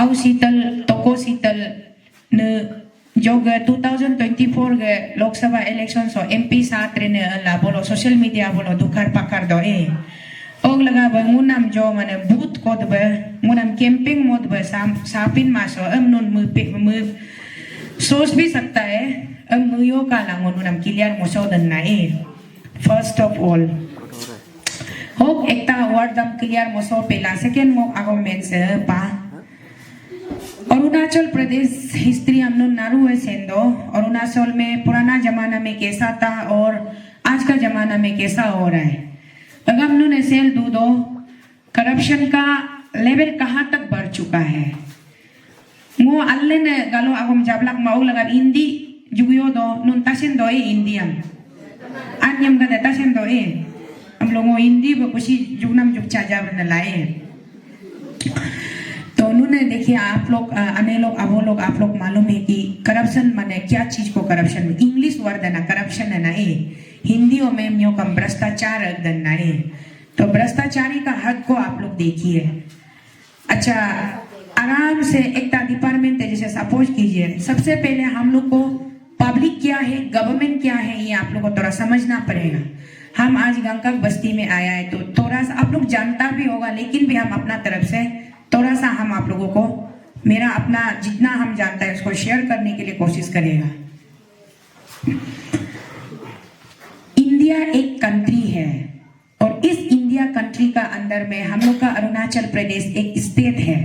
au sital toko sital ne joga 2024 ge Lok Sabha election so MP satre ne la bolo social media bolo dukar pakar do og laga ba ngunam jo mane boot kod ba ngunam camping mod ba sapin maso nun mu सोच भी सकता है अब मुयो का लांगो नुनम clear मोसो दन्ना फर्स्ट ऑफ ऑल होप एकता वर्ड दम क्लियर मोसो पेला सेकेंड मो आर्गुमेंट से पा अरुणाचल प्रदेश हिस्ट्री हमनो नारू है सेंदो अरुणाचल में पुराना जमाना में कैसा था और आज का जमाना में कैसा हो रहा है अगर हमनो ने सेल दो करप्शन का लेवल कहाँ तक बढ़ चुका है ngo allen galo agom jablak mau lagan indi juguyo do nun tasen do indiam anyam ga tasen do am longo indi ba kusi jugnam juk cha jab na lae तो उन्होंने देखिए आप लोग अने लोग अब लोग आप लोग मालूम है कि करप्शन माने क्या चीज को करप्शन इंग्लिश वर्ड है ना करप्शन है ना हिंदियों में म्यो कम भ्रष्टाचार ना तो भ्रष्टाचारी का हद को आप लोग देखिए अच्छा आराम से एक डिपार्टमेंट है जैसे सपोज कीजिए सबसे पहले हम लोग को पब्लिक क्या है गवर्नमेंट क्या है ये आप लोग को थोड़ा समझना पड़ेगा हम आज गंगक बस्ती में आया है तो थोड़ा सा आप लोग जानता भी होगा लेकिन भी हम अपना तरफ से थोड़ा सा हम आप लोगों को मेरा अपना जितना हम जानता है उसको शेयर करने के लिए कोशिश करेगा इंडिया एक कंट्री है और इस इंडिया कंट्री का अंदर में हम लोग का अरुणाचल प्रदेश एक स्टेट है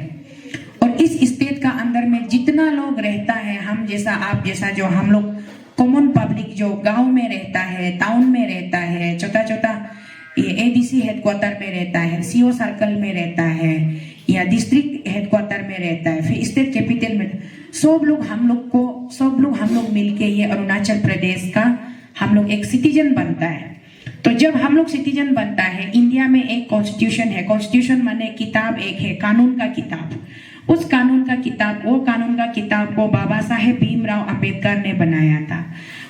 और इस स्टेट का अंदर में जितना लोग रहता है हम जैसा आप जैसा जो हम लोग कॉमन पब्लिक जो गांव में रहता है टाउन में रहता है छोटा छोटा ये एडीसी हेडक्वार्टर में रहता है सीओ सर्कल में रहता है या डिस्ट्रिक्ट हेडक्वार्टर में रहता है फिर स्टेट कैपिटल में सब लोग हम लोग मिलके ये अरुणाचल प्रदेश का हम लोग एक सिटीजन बनता है तो जब हम लोग सिटीजन बनता है इंडिया में एक कॉन्स्टिट्यूशन है कॉन्स्टिट्यूशन माने किताब एक है कानून का किताब उस कानून का किताब को बाबा साहेब भीमराव अंबेडकर ने बनाया था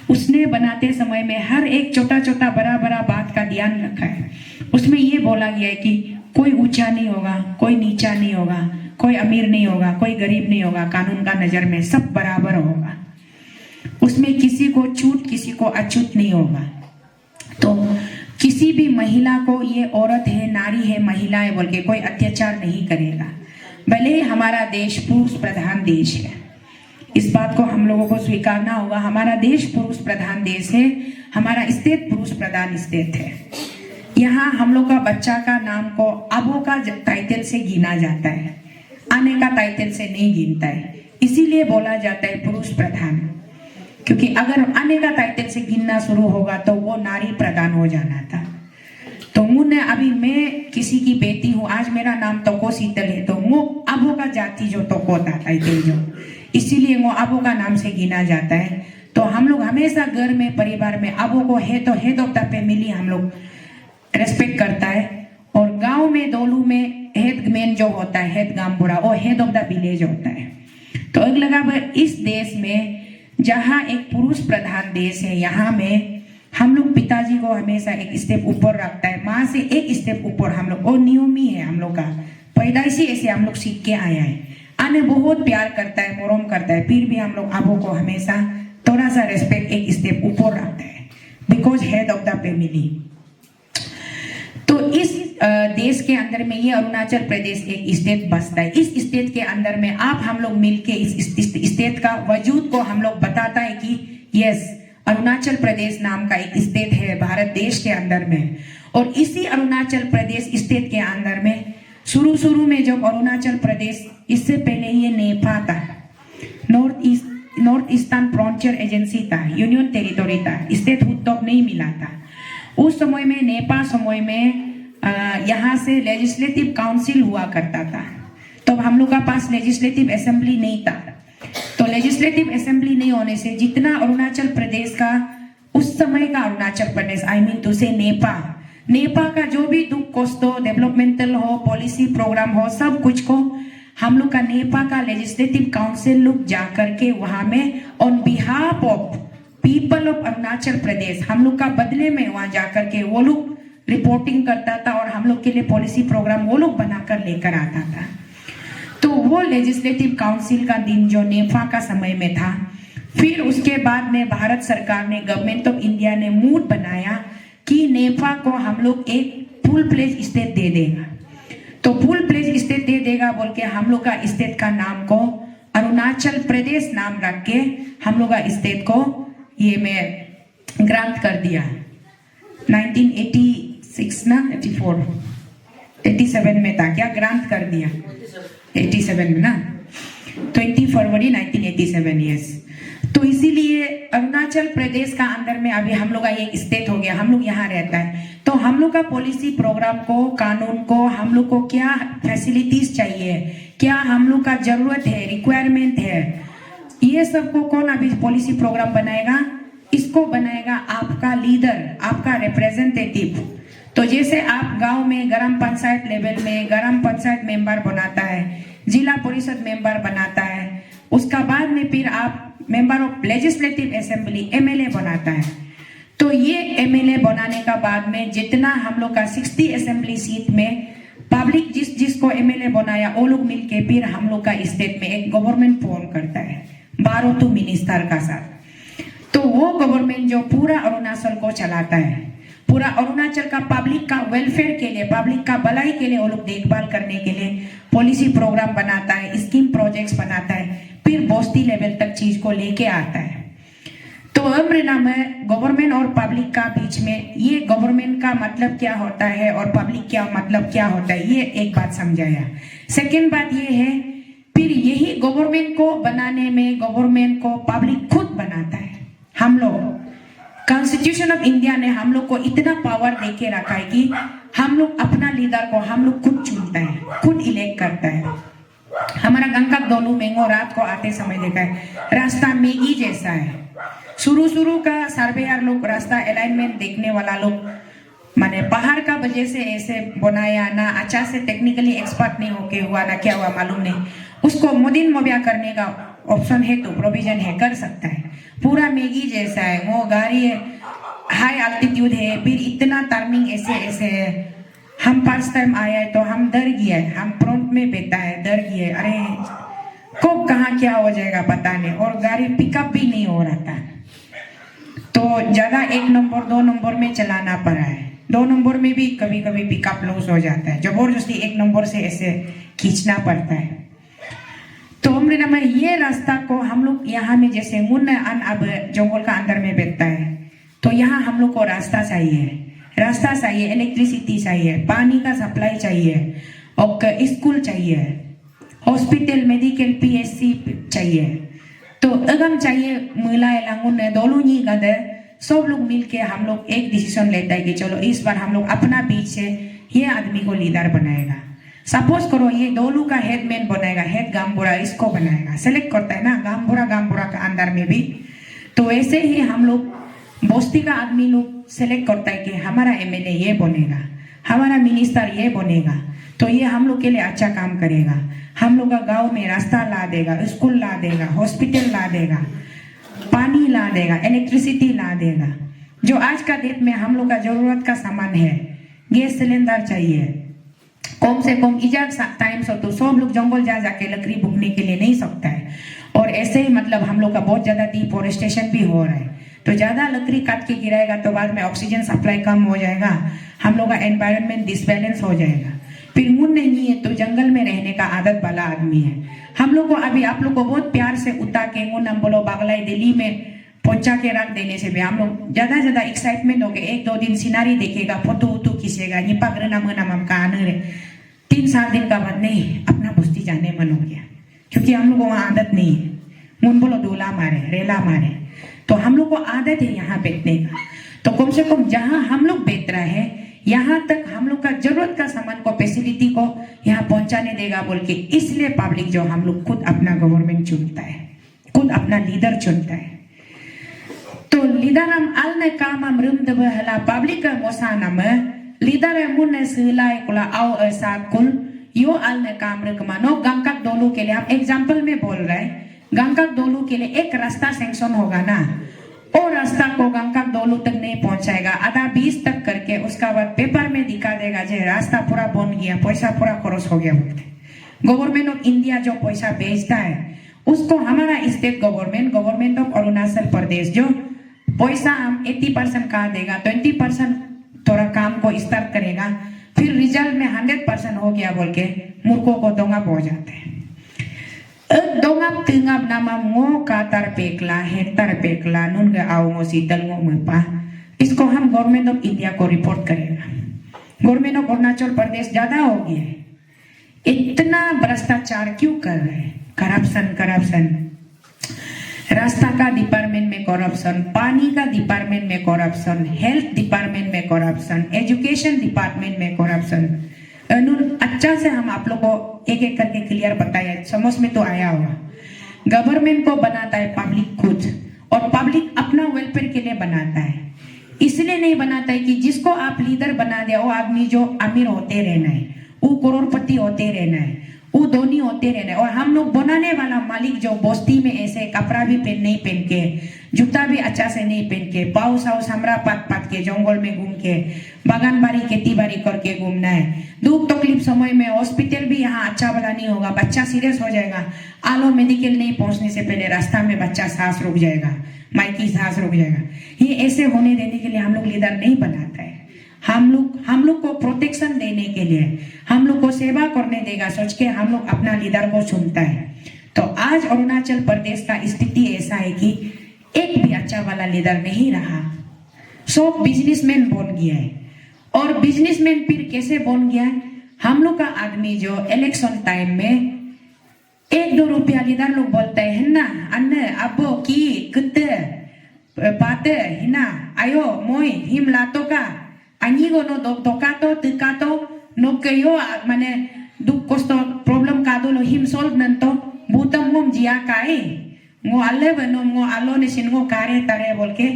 उसने बनाते समय में हर एक छोटा छोटा बड़ा बड़ा बात का ध्यान रखा है उसमें ये बोला गया है कि कोई ऊंचा नहीं होगा कोई नीचा नहीं होगा कोई अमीर नहीं होगा कोई गरीब नहीं होगा कानून का नजर में सब बराबर होगा उसमें किसी को छूट किसी को अछूत नहीं होगा तो किसी भी महिला को ये औरत है नारी है महिला है बोल के कोई अत्याचार नहीं करेगा भले हमारा देश पुरुष प्रधान देश है इस बात को हम लोगों को स्वीकारना होगा हमारा देश पुरुष प्रधान देश है हमारा स्टेट पुरुष प्रधान स्टेट है यहाँ हम लोग का बच्चा का नाम को अबो का टाइटल से गिना जाता है आने का टाइटल से नहीं गिनता है इसीलिए बोला जाता है पुरुष प्रधान क्योंकि अगर आने का टाइटल से गिनना शुरू होगा तो वो नारी प्रधान हो जाना था तो मुझे अभी मैं किसी की बेटी हूँ आज मेरा नाम तोको शीतल है तो वो अबो का जाति जो तोको था टाइटल जो इसीलिए वो अबो का नाम से गिना जाता है तो हम लोग हमेशा घर में परिवार में अबो को है तो हेड ऑफ द फैमिली हम लोग रेस्पेक्ट करता है और गांव में दोलू में हेड मेन जो होता है हेड गामबुरा वो हेड ऑफ द विलेज होता है तो अगला इस देश में जहाँ एक पुरुष प्रधान देश है यहाँ में हम लोग पिताजी को हमेशा एक स्टेप ऊपर रखता है माँ से एक स्टेप ऊपर हम लोग और नियम ही है हम लोग का पैदाइशी ऐसे हम लोग सीख के आया है आने बहुत प्यार करता है मोरम करता है फिर भी हम लोग आबो को हमेशा थोड़ा सा रेस्पेक्ट एक स्टेप ऊपर रखता है because head of the family तो इस देश के अंदर में ये अरुणाचल प्रदेश एक स्टेट बसता है इस स्टेट के अंदर में आप हम लोग मिलके इस स्टेट का वजूद को हम लोग बताता है कि यस अरुणाचल प्रदेश नाम का एक स्टेट है भारत देश के अंदर में और इसी अरुणाचल प्रदेश स्टेट के अंदर में शुरू में जब अरुणाचल प्रदेश इससे पहले ये नेपा था नॉर्थ ईस्टर्न फ्रंटियर एजेंसी था यूनियन टेरिटोरी था स्टेट हुड तक नहीं मिला था उस समय में नेपा समय में यहाँ से लेजिस्लेटिव काउंसिल हुआ करता था तो हम लोग का पास लेजिस्लेटिव असेंबली नहीं था तो लेजिस्लेटिव असेंबली नहीं होने से जितना अरुणाचल प्रदेश का उस समय का Arunachal Pradesh I mean to से नेपा का जो भी दुख कष्ट हो डेवलपमेंटल हो पॉलिसी प्रोग्राम हो सब कुछ को हम लोग का नेपा का लेजिस्लेटिव काउंसिल लोग जा करके वहां में on behalf of people of Arunachal Pradesh हम लोग का बदले में वहां जाकर के वो लोग रिपोर्टिंग करता था और हम लोग के लिए पॉलिसी प्रोग्राम वो लोग बनाकर लेकर आता था तो वो लेजिस्लेटिव काउंसिल का दिन जो नेफा का समय में था, फिर उसके बाद में भारत सरकार ने, गवर्नमेंट ऑफ इंडिया ने मूड बनाया कि नेफा को हम लोग एक फुल प्लेज स्टेट दे देगा। तो फुल प्लेज स्टेट दे देगा बोल के हम लोग का स्टेट का नाम को अरुणाचल प्रदेश नाम रख के हम लोग का स्टेट को ये में ग्रांट कर दिया 1986 ना 87 में था क्या, ग्रांट कर दिया 87 में ना, 20 फरवरी 1987। यस, तो इसीलिए अरुणाचल प्रदेश का अंदर में अभी हम लोग का एक स्टेट हो गया, हम लोग यहाँ रहता है। तो हम लोग का पॉलिसी प्रोग्राम को, कानून को, हम लोग को क्या फैसिलिटीज चाहिए, क्या हम लोग का जरूरत है, रिक्वायरमेंट है, ये सब को कौन अभी पॉलिसी प्रोग्राम बनाएगा? इसको बनाएगा आपका लीडर, आपका रिप्रेजेंटेटिव। तो जैसे आप गांव में ग्राम पंचायत लेवल में ग्राम पंचायत मेंबर बनाता है, जिला परिषद मेंबर बनाता है, उसका बाद में फिर आप member of legislative assembly MLA बनाता है। तो ये एमएलए बनाने का बाद में जितना हम लोग का 60 असेंबली सीट में पब्लिक जिसको एमएलए बनाया वो लोग मिलके फिर हम लोग का स्टेट में एक गवर्नमेंट फॉर्म करता है 12 मिनिस्टर का साथ। तो वो गवर्नमेंट जो पूरा अरुणाचल को चलाता है, पूरा अरुणाचल का पब्लिक का वेलफेयर के लिए, पब्लिक का भलाई के लिए वो लोग देखभाल करने के लिए पॉलिसी प्रोग्राम बनाता है, स्कीम प्रोजेक्ट्स बनाता है, फिर बस्ती लेवल तक चीज को लेके आता है। तो अमृना में गवर्नमेंट और पब्लिक का बीच में ये गवर्नमेंट का मतलब क्या होता है और पब्लिक क्या मतलब क्या होता है, ये एक बात समझाया। सेकेंड बात ये है, फिर यही गवर्नमेंट को बनाने में गवर्नमेंट को पब्लिक खुद बनाता है। हम लोग कॉन्स्टिट्यूशन ऑफ इंडिया ने हम लोग को इतना पावर देके रखा है कि हम लोग अपना लीडर को हम लोग खुद चुनता है, खुद इलेक्ट करता है। हमारा गंगक दोलू मेंगो रात को आते समय देखा है, रास्ता मैगी जैसा है। शुरू का सर्वेयर लोग रास्ता अलाइनमेंट देखने वाला लोग माने पहाड़ का वजह से ऐसे बनाया ना, अच्छा से टेक्निकली एक्सपर्ट नहीं होके हुआ ना, क्या हुआ मालूम नहीं, उसको मोदिन मोबिया करने का ऑप्शन है तो प्रोविजन है, कर सकता है। पूरा मैगी जैसा है, वो गाड़ी हाई अल्टीट्यूड है, फिर इतना टर्निंग ऐसे ऐसे है। हम फर्स्ट टाइम आया है तो हम डर गए, हम फ्रंट में बैठा है, डर गए, अरे कब कहाँ क्या हो जाएगा पता नहीं, और गाड़ी पिकअप भी नहीं हो रहा था। तो ज्यादा 1 नंबर 2 नंबर में चलाना पड़ा है, 2 नंबर में भी कभी कभी पिकअप लॉस हो जाता है, जबरदस्ती 1 नंबर से ऐसे खींचना पड़ता है। तो हमने में ये रास्ता को हम लोग यहाँ में जैसे मुन्ना अब जंगल का अंदर में बैठता है, तो यहाँ हम लोग को रास्ता चाहिए, इलेक्ट्रिसिटी चाहिए, पानी का सप्लाई चाहिए, और स्कूल चाहिए, हॉस्पिटल, मेडिकल, पीएचसी चाहिए। तो अगम चाहिए महिलाएं लांगुन दोलूनी गदे सब लोग मिलके हम लोग एक डिसीजन लेता है कि चलो इस बार हम लोग अपना बीच से ये आदमी को लीडर बनाएगा। सपोज करो ये दोलू का हेडमैन बनाएगा, हेड गामबुरा इसको बनाएगा, सेलेक्ट करता है ना गामबुरा का अंदर में भी। तो ऐसे ही हम लोग बस्ती का आदमी लोग सेलेक्ट करता है कि हमारा एमएलए ये बनेगा, हमारा मिनिस्टर ये बनेगा, तो ये हम लोग के लिए अच्छा काम करेगा, हम लोग का गांव में रास्ता ला देगा, स्कूल ला देगा, हॉस्पिटल ला देगा, पानी ला देगा, इलेक्ट्रिसिटी ला देगा। जो आज का डेट में हम लोग का जरूरत का सामान है, गैस सिलेंडर चाहिए, कम से कम इजाक टाइम से तो सब लोग जंगल जा जाके लकड़ी बुकने के लिए नहीं सकता है। और ऐसे ही मतलब हम लोग का बहुत ज्यादा डिफोरेस्टेशन भी हो रहा है, तो ज्यादा लकड़ी काट के गिराएगा तो बाद में ऑक्सीजन सप्लाई कम हो जाएगा, हम लोग का एनवायरनमेंट डिसबैलेंस हो जाएगा। फिर मुन नहीं है तो जंगल में रहने का आदत वाला आदमी है। हम लोग को अभी आप लोग को बहुत प्यार से उतार के मुन हम बोलो बागलाई दिल्ली में पहुंचा के रख देने से भी हम लोग ज्यादा एक्साइटमेंट हो गए, 1-2 दिन सीनारी देखेगा, फोटो वोटो खींचेगा, ये पगरना मनाम का आने 3-4 दिन का बाद नहीं अपना बस्ती जाने मन हो गया, क्योंकि हम लोग को वहाँ आदत नहीं है। मुन बोलो डोला मारे, रेला मारे, तो हम लोग को आदत है यहाँ बैठने का। तो कम से कम जहाँ हम लोग बैठ रहे हैं यहाँ तक हम लोग का जरूरत का सामान को, फैसिलिटी को यहाँ पहुंचाने देगा बोल के, इसलिए पब्लिक जो हम लोग खुद अपना गवर्नमेंट चुनता है, खुद अपना लीडर चुनता है। तो लीडर हम आल ने काम हम रूम दब हला पब्लिक का मोसा नाम लीडर मुन ने सिलाई कुला आओ साथ कुल यो आल ने काम रकमानो गंगकक दोलू के लिए हम एग्जाम्पल में बोल रहे हैं। गंगकक दोलू के लिए एक रास्ता सैंक्शन होगा ना, और रास्ता को गंगकक दोलू तक नहीं पहुंचाएगा, आधा 20 तक करके उसका बाद पेपर में दिखा देगा जे रास्ता पूरा बन गया, पैसा पूरा खर्च हो गया बोलते। गवर्नमेंट ऑफ इंडिया जो पैसा भेजता है उसको हमारा state government of Arunachal Pradesh जो पैसा हम 80% कहा देगा, 20% थोड़ा काम को स्टार्ट करेगा, फिर रिजल्ट में 100% हो गया बोल के मूर्खों को दोंगप हो जाते हैं। दोंगप तिंगप नामा ngो कातर पेकला हेक्टर पेकला नुन आओ ngो सीतल ngो मुपा, इसको हम गवर्नमेंट ऑफ इंडिया को रिपोर्ट करेगा। गवर्नमेंट ऑफ अरुणाचल प्रदेश ज्यादा हो गया है, इतना भ्रष्टाचार क्यों कर रहे हैं? करप्शन, रास्ता का डिपार्टमेंट में करप्शन, पानी का डिपार्टमेंट में करप्शन, हेल्थ डिपार्टमेंट में करप्शन, एजुकेशन डिपार्टमेंट में करप्शन। अच्छा से हम आप लोग को एक एक करके क्लियर बताया, समझ में तो आया होगा। गवर्नमेंट को बनाता है पब्लिक खुद, और पब्लिक अपना वेलफेयर के लिए बनाता है। इसलिए नहीं बनाता है कि जिसको आप लीडर बना दे वो आदमी जो अमीर होते रहना है, वो करोड़पति होते रहना है, वो धोनी होते रहना है। और हम लोग बनाने वाला मालिक जो बस्ती में ऐसे कपड़ा भी नहीं पहन के, जूता भी अच्छा से नहीं पहन के, पाव साउस हमरा पात के जंगल में घूम के, बागान बाड़ी खेती बाड़ी करके घूमना है। दुख तकलीफ समय में हॉस्पिटल भी यहाँ अच्छा वाला नहीं होगा, बच्चा सीरियस हो जाएगा, आलो मेडिकल नहीं पहुंचने से पहले रास्ता में बच्चा सांस रुक जाएगा, माई की सांस रुक जाएगा। ये ऐसे होने देने के लिए हम लोग लीडर नहीं बनाता है। हम लोग को प्रोटेक्शन देने के लिए, हम लोग को सेवा करने देगा सोच के हम लोग अपना लीडर को चुनता है। तो आज अरुणाचल प्रदेश का स्थिति ऐसा है कि एक भी अच्छा वाला लीडर नहीं रहा, सब बिजनेसमैन बन गया है। और बिजनेसमैन फिर कैसे बन गया है? हम लोग का आदमी जो इलेक्शन टाइम में 1-2 रुपया लीडर लोग बोलते हैं ना, अन्य अबो की कुत्ते पाते है ना, आयो मोई हिम लातो का anyigo no tokato tikato no kayo mane duk kosto problem kado lo him solve nanto butam mum jia kai ngo alle beno ngo allo ne sin ngo kare tare bolke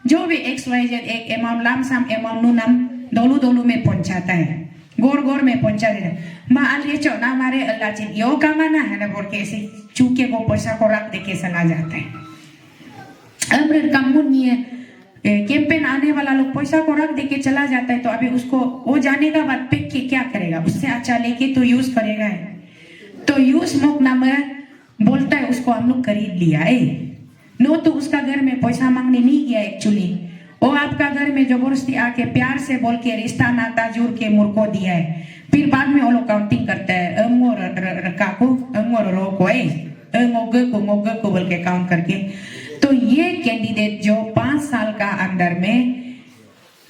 जो भी XYZ एक amount लामसम amount नुनम दोलू में पहुंचाता है, गोर में पहुंचा देता है। माँ अल्लेचो ना हमारे अल्लाह चिन यो कामना है ना बोल के ऐसे चूके को पैसा को रख दे के चला जाता है। अब कमून नहीं है, कैंपेन आने वाला लोग पैसा को रख देके चला जाता है, तो अभी उसको वो जाने का बाद पे क्या करेगा? उससे अच्छा लेके तो यूज करेगा। तो यूज मुक नाम बोलता है उसको हम लोग खरीद लिया है। नो तो उसका घर में पैसा मांगने नहीं गया एक्चुअली, वो आपका घर में जबरदस्ती आके प्यार से बोल के रिश्ता नाता जुड़ के मुर्को दिया है। फिर बाद में वो लोग काउंटिंग करता है, को बोल के काउंट करके। तो ये कैंडिडेट जो 5 साल का अंदर में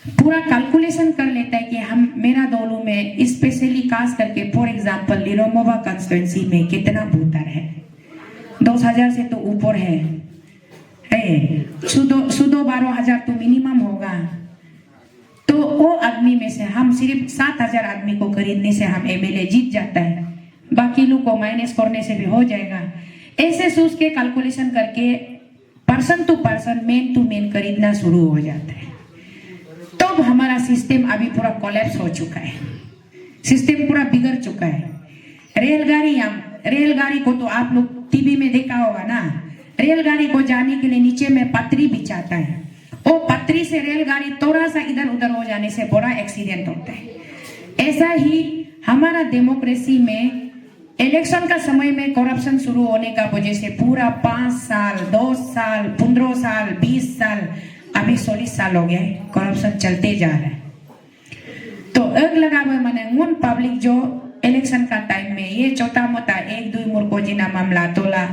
पूरा कैलकुलेशन कर लेता है कि हम मेरा दोनों में स्पेशली खास करके फॉर एग्जांपल लिरोमोवा कंस्टिट्यूएंसी में कितना वोटर है, 10,000 से तो ऊपर है, सुदो 12,000 तो मिनिमम होगा। तो वो आदमी में से हम सिर्फ 7,000 आदमी को खरीदने से हम एमएलए जीत जाता है, बाकी लोग को माइनस करने से भी हो जाएगा। ऐसे सोच के कैलकुलेशन करके person to person men to men खरीदना शुरू हो जाता है। तो हमारा सिस्टम अभी पूरा कोलैप्स हो चुका है, सिस्टम पूरा बिगड़ चुका है। रेलगाड़ी को तो आप लोग टीवी में देखा होगा ना, रेलगाड़ी को जाने के लिए नीचे में पटरी बिछाता है, वो पटरी से रेलगाड़ी थोड़ा सा इधर उधर हो जाने से बड़ा एक्सीडेंट होता है। ऐसा ही हमारा डेमोक्रेसी में इलेक्शन का समय में करप्शन शुरू होने का वजह से पूरा 5 साल 2 साल 15 साल 20 साल अभी 40 साल हो गए करप्शन चलते जा रहा है। तो अग लगा हुआ मैंने उन पब्लिक जो इलेक्शन का टाइम में ये छोटा मोटा 1-2 मुर्को जिना मामला तोला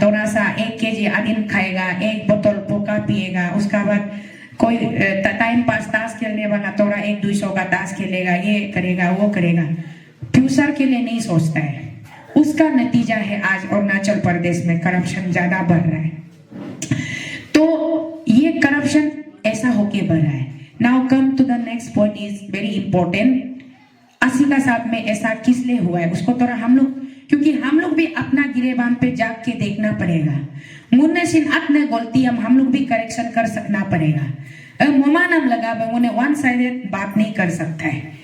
थोड़ा सा 1 केजी आदिन खाएगा, 1 बोतल पोका पिएगा, उसका बाद कोई टाइम पास ताश खेलने वाला थोड़ा 1-200 का ताश खेलेगा, ये करेगा वो करेगा, फ्यूचर के लिए नहीं सोचता है। उसका नतीजा है आज अरुणाचल प्रदेश में करप्शन ज्यादा बढ़ रहा है। तो ये करप्शन ऐसा होके बढ़ रहा है। Now come to the next point is very important. 80 का साथ में ऐसा किस लिए हुआ है उसको थोड़ा हम लोग, क्योंकि हम लोग भी अपना गिरेबान पे जाग के देखना पड़ेगा। मुन्ने सिन अपने गलती हम लोग भी करेक्शन कर सकना पड़ेगा। मोमानम लगा उन्हें वन साइडेड बात नहीं कर सकता है।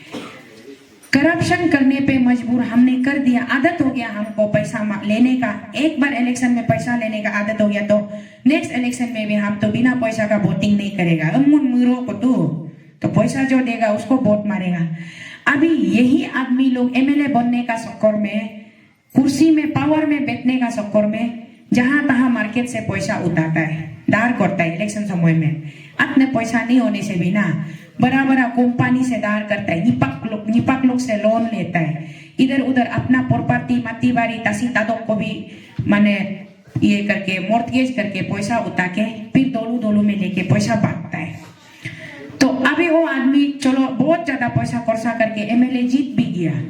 करप्शन करने पे मजबूर हमने कर दिया, आदत हो गया हमको पैसा लेने का। एक बार इलेक्शन में पैसा लेने का आदत हो गया तो नेक्स्ट इलेक्शन में भी हम तो बिना पैसा का वोटिंग नहीं करेगा। मुरो को तो पैसा जो देगा उसको वोट मारेगा। अभी यही आदमी लोग एमएलए बनने का चक्कर में कुर्सी में पावर में बैठने का चक्कर में जहां तहां मार्केट से पैसा उठाता है, दार करता है इलेक्शन समय में। अपने पैसा नहीं होने से भी ना बड़ा बड़ा कंपनी से दार करता है, निपाक लोग से लोन लेता है, इधर उधर अपना प्रॉपर्टी माती बाड़ी तासी तादों को भी माने ये करके मॉर्टगेज करके पैसा उठा के फिर दोलू दोलू में लेके पैसा बांटता है। तो अभी वो आदमी चलो बहुत ज्यादा पैसा खर्चा करके एमएलए जीत भी गया,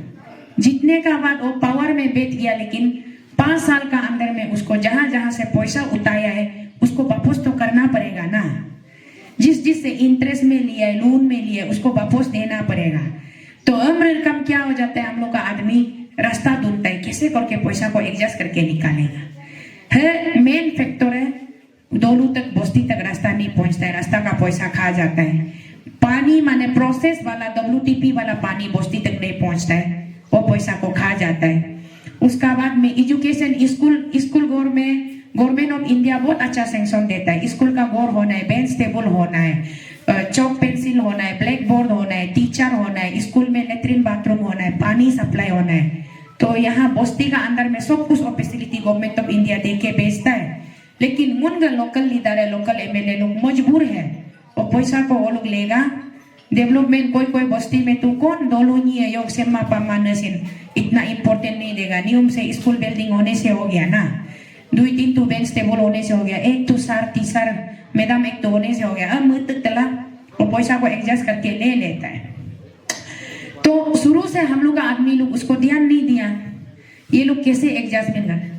जीतने का बाद वो पावर में बैठ गया, लेकिन 5 साल का अंदर में उसको जहां जहां से पैसा उठाया है उसको वापस तो करना पड़ेगा ना, जिस से इंटरेस्ट में लिया है, लोन में लिया है, उसको वापस देना पड़ेगा। तो अमर कम क्या हो जाता है, हम लोग का आदमी रास्ता ढूंढता है कैसे करके पैसा को एडजस्ट करके निकालेगा। है मेन फैक्टर है, दोनों तक बस्ती तक रास्ता नहीं पहुंचता है, रास्ता का पैसा खा जाता है। पानी माने प्रोसेस वाला WTP वाला पानी बस्ती तक नहीं पहुंचता है, वो पैसा को खा जाता है। उसका बाद में education, school government of India बहुत अच्छा सैंक्शन देता है। स्कूल का गोर होना है, बेंच टेबल होना है, चौक पेंसिल होना है, ब्लैक बोर्ड होना है, टीचर होना है, स्कूल में लेट्रिन बाथरूम होना है, पानी सप्लाई होना है। तो यहाँ बस्ती का अंदर में सब कुछ फैसिलिटी गवर्नमेंट ऑफ इंडिया दे के भेजता है, लेकिन मुनगा लोकल लीडर है, लोकल एमएलए लोग मजबूर है, और पैसा को वो लोग लेगा। डेवलपमेंट कोई बस्ती में तो कौन दोलोनी है योग सेमा पामानसिन इतना इम्पोर्टेंट नहीं देगा। नियम से स्कूल बिल्डिंग होने से हो गया ना, 2-3 तो बेंच टेबल होने से हो गया, 1 तो सर टीचर मैडम 1 तो होने से हो गया। अब मुझ तक तला वो पैसा को एडजस्ट करके ले लेता है। तो शुरू से हम लोग का आदमी लोग उसको ध्यान नहीं दिया, ये लोग कैसे एडजस्टमेंट कर।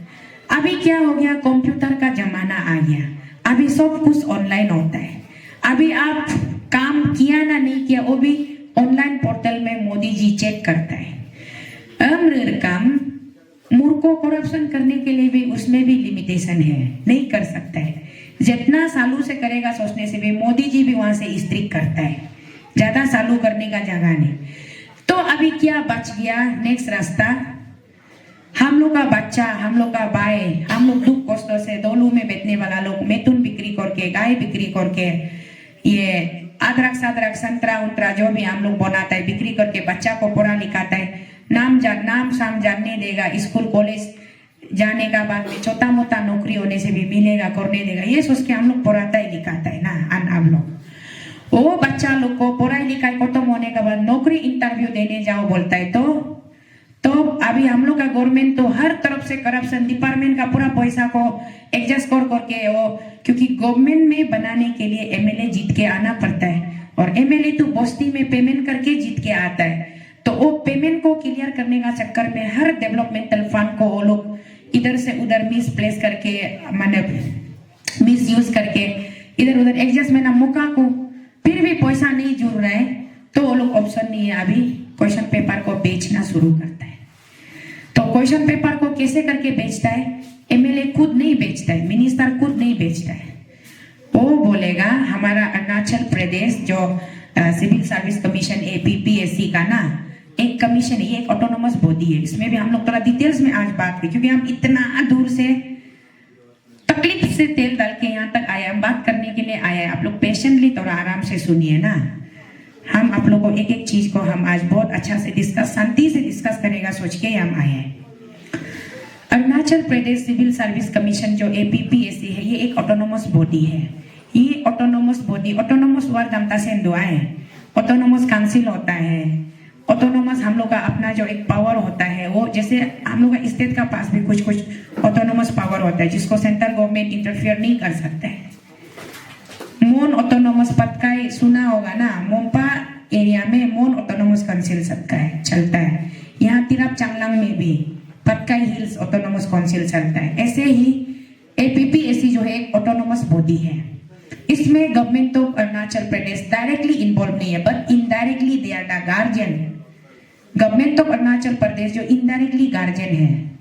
अभी क्या हो गया, कंप्यूटर का जमाना आ गया, अभी सब कुछ ऑनलाइन होता है। अभी आप काम किया ना नहीं किया वो भी ऑनलाइन पोर्टल में मोदी जी चेक करता है। काम मूर्खों करप्शन करने के लिए भी उसमें भी लिमिटेशन है, नहीं कर सकता है। जितना सालों से करेगा सोचने से भी मोदी जी भी वहां से स्ट्रिक्ट करता है, ज्यादा सालों करने का जगह नहीं। तो अभी क्या बच गया नेक्स्ट रास्ता, हम लोग का बच्चा, हम लोग का भाई, हम लोग दुख कष्टों से दोलू में बैठने वाला लोग मैथुन बिक्री करके, गाय बिक्री करके, ये अदरक सदरक संतरा उतरा जो भी हम लोग बनाता है बिक्री करके बच्चा को पढ़ा लिखाता है, नाम शाम जानने देगा, स्कूल कॉलेज जाने का बाद में छोटा मोटा नौकरी होने से भी मिलेगा, करने देगा, ये सोच के हम लोग पढ़ाता है लिखाता है ना। हम लोग वो बच्चा लोग को पढ़ाई लिखाई खत्म होने के बाद नौकरी इंटरव्यू देने जाओ बोलता है, तो अभी हम लोग का गवर्नमेंट तो हर तरफ से करप्शन, डिपार्टमेंट का पूरा पैसा को एडजस्ट करके वो, क्योंकि गवर्नमेंट में बनाने के लिए एमएलए जीत के आना पड़ता है, और एमएलए तो बस्ती में पेमेंट करके जीत के आता है। तो वो पेमेंट को क्लियर करने का चक्कर में हर डेवलपमेंटल फंड को वो लोग इधर से उधर मिसप्लेस करके, माने मिस यूज करके इधर उधर एडजस्टमेंट मौका को, फिर भी पैसा नहीं जुड़ रहा है तो वो लोग ऑप्शन नहीं है, अभी क्वेश्चन पेपर को बेचना शुरू करता है। तो क्वेश्चन पेपर को कैसे करके बेचता है, एमएलए खुद नहीं बेचता है, मिनिस्टर खुद नहीं बेचता है, वो बोलेगा हमारा अरुणाचल प्रदेश जो सिविल सर्विस कमीशन APPSC का ना एक कमीशन है, ये एक ऑटोनोमस बॉडी है। इसमें भी हम लोग थोड़ा डिटेल्स में आज बात की, क्योंकि हम इतना दूर से तकलीफ से तेल डाल के यहाँ तक आया, हम बात करने के लिए आया है। आप लोग पेशेंटली थोड़ा आराम से सुनिए ना, हम आप लोगों को एक एक चीज को हम आज बहुत अच्छा से डिस्कस, शांति से डिस्कस करेगा सोच के हम आए हैं। Arunachal Pradesh civil service commission जो APPSC है, ये एक ऑटोनोमस बॉडी है। ये ऑटोनोमस बॉडी, ऑटोनोमस वर्ड हमता से दुआ है, ऑटोनोमस काउंसिल होता है, ऑटोनोमस हम लोग का अपना जो एक पावर होता है, वो जैसे हम लोग का स्टेट का पास भी कुछ ऑटोनोमस पावर होता है जिसको सेंट्रल गवर्नमेंट इंटरफियर नहीं कर सकता है। मोन ऑटोनोमस पटकाई सुना होगा ना, मोम्पा एरिया में मोन ऑटोनोमस काउंसिल सबका है, चलता है। यहाँ तिरप चांगलांग में भी पटकाई हिल्स ऑटोनोमस काउंसिल चलता है। ऐसे ही APPSC जो है एक ऑटोनोमस बॉडी है, इसमें government of Arunachal Pradesh directly involve नहीं है, but indirectly they are the guardian. Government of Arunachal Pradesh जो इनडायरेक्टली गार्जियन है,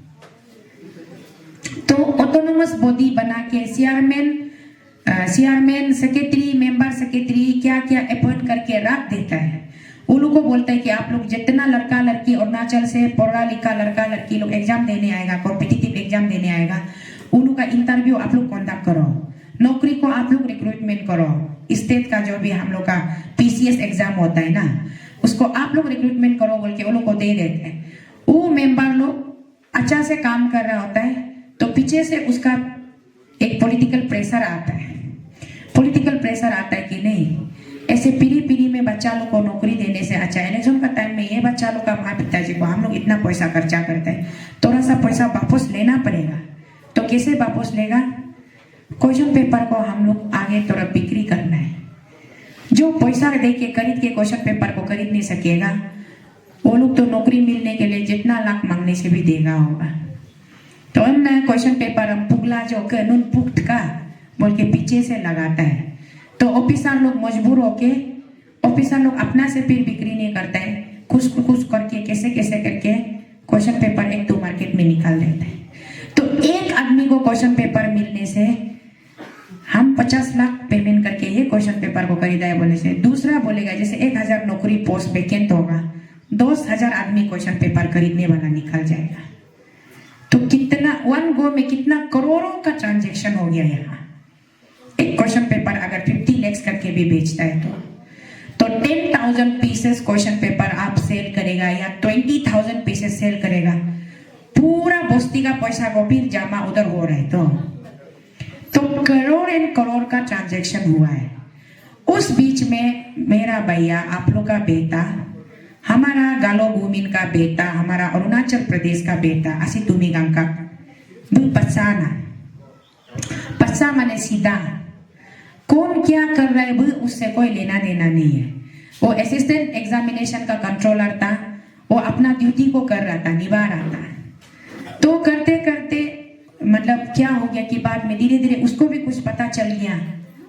तो ऑटोनोमस बॉडी बना के चेयरमैन सेक्रेटरी, मेंबर सेक्रेटरी क्या क्या अपॉइंट करके रख देता है। वो लोग को बोलता है कि आप लोग जितना लड़का लड़की अरुणाचल से पढ़ा लिखा लड़का लड़की लोग एग्जाम देने आएगा, कॉम्पिटिटिव एग्जाम देने आएगा, उन लोग का इंटरव्यू आप लोग कॉन्डक्ट करो, नौकरी को आप लोग रिक्रूटमेंट करो। स्टेट का जो भी हम लोग का PCS एग्जाम होता है ना, उसको आप लोग रिक्रूटमेंट करो बोल के वो लोग को दे देते हैं। वो मेंबर लोग अच्छा से काम कर रहा होता है तो पीछे से उसका एक पॉलिटिकल प्रेशर आता है। पॉलिटिकल प्रेशर आता है कि नहीं, ऐसे पीढ़ी पीढ़ी में बच्चा लोग को नौकरी देने से अच्छा है इलेक्शन का टाइम में ये बच्चा लोग का माँ पिताजी को हम लोग इतना पैसा खर्चा करते हैं, थोड़ा सा पैसा वापस लेना पड़ेगा। तो कैसे वापस लेगा? क्वेश्चन पेपर को हम लोग आगे थोड़ा बिक्री करना है। जो पैसा दे के खरीद के क्वेश्चन पेपर को खरीद नहीं सकेगा वो लोग तो नौकरी मिलने के लिए जितना लाख मांगने से भी देगा होगा। तो हम क्वेश्चन पेपर हम पुगला जो कानून पुख्त का बोल के पीछे से लगाता है, तो ऑफिसर लोग मजबूर होके ऑफिसर लोग अपना से फिर बिक्री नहीं करता है, कुछ करके कैसे कैसे करके क्वेश्चन पेपर एक दो मार्केट में निकाल देते हैं। तो एक आदमी को क्वेश्चन पेपर मिलने से हम 50 लाख पेमेंट करके ये क्वेश्चन पेपर को खरीदा है बोले से दूसरा बोलेगा जैसे 1000 नौकरी पोस्ट वैकेंट होगा, 10,000 आदमी क्वेश्चन पेपर खरीदने वाला निकल जाएगा। तो कितना वन गो में कितना करोड़ों का ट्रांजेक्शन हो गया यहाँ। एक क्वेश्चन पेपर अगर 50 लाख करके भी बेचता है तो 10,000 पीसेस क्वेश्चन पेपर आप सेल करेगा या 20,000 पीसेस सेल करेगा, पूरा बस्ती का पैसा को फिर जमा उधर हो रहा है। तो करोड़ एंड करोड़ का ट्रांजैक्शन हुआ है। उस बीच में मेरा भैया आप लोग का बेटा, हमारा गालो गुमिन का बेटा, हमारा अरुणाचल प्रदेश का बेटा असी तुमिगांग का पचाना पच्चा माने सीधा कौन क्या कर रहा है उससे कोई लेना देना नहीं है। वो असिस्टेंट एग्जामिनेशन का कंट्रोलर था, वो अपना ड्यूटी को कर रहा था, निभा रहा था। तो करते करते मतलब क्या हो गया कि बाद में धीरे धीरे उसको भी कुछ पता चल गया,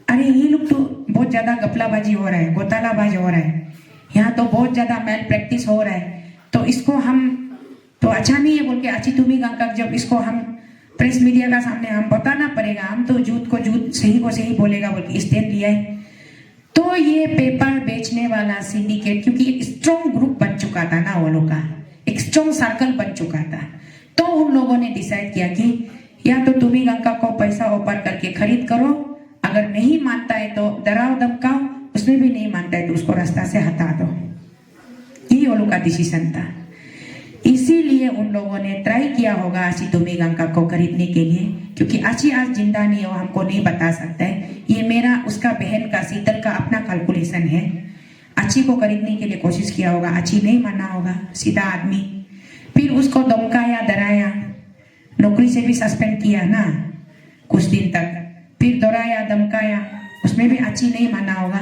अरे ये लोग तो बहुत ज्यादा गपलाबाजी हो रहा है, घोटालाबाजी हो रहा है, यहाँ तो बहुत ज्यादा मैल प्रैक्टिस हो रहा है, तो इसको हम तो अच्छा नहीं है बोल के अच्छी तुमिगांग का जब इसको हम प्रेस मीडिया का सामने हम बताना पड़ेगा, हम तो झूठ को झूठ सही को सही बोलेगा बोल के स्टैंड लिया है। तो ये पेपर बेचने वाला सिंडिकेट क्योंकि एक स्ट्रॉन्ग ग्रुप बन चुका था ना, वो लोग का एक स्ट्रॉन्ग सर्कल बन चुका था, तो उन लोगों ने डिसाइड किया कि या तो तुमिगांग को पैसा ऑफर करके खरीद करो, अगर नहीं मानता है तो डराओ धमकाओ, उसमें भी नहीं मानता है तो उसको रास्ता से हटा दो। यही वो लोग का डिसीजन था। इसीलिए उन लोगों ने ट्राई किया होगा आची तुमिगांग को खरीदने के लिए, क्योंकि आची आज जिंदा नहीं हो, हमको नहीं बता सकता है। ये मेरा उसका बहन का शीतल का अपना कैलकुलेशन है। आची को खरीदने के लिए कोशिश किया होगा, आची नहीं माना होगा, सीधा आदमी। फिर उसको धमकाया डराया, नौकरी से भी सस्पेंड किया ना कुछ दिन तक, फिर डराया धमकाया, उसमें भी आची नहीं माना होगा,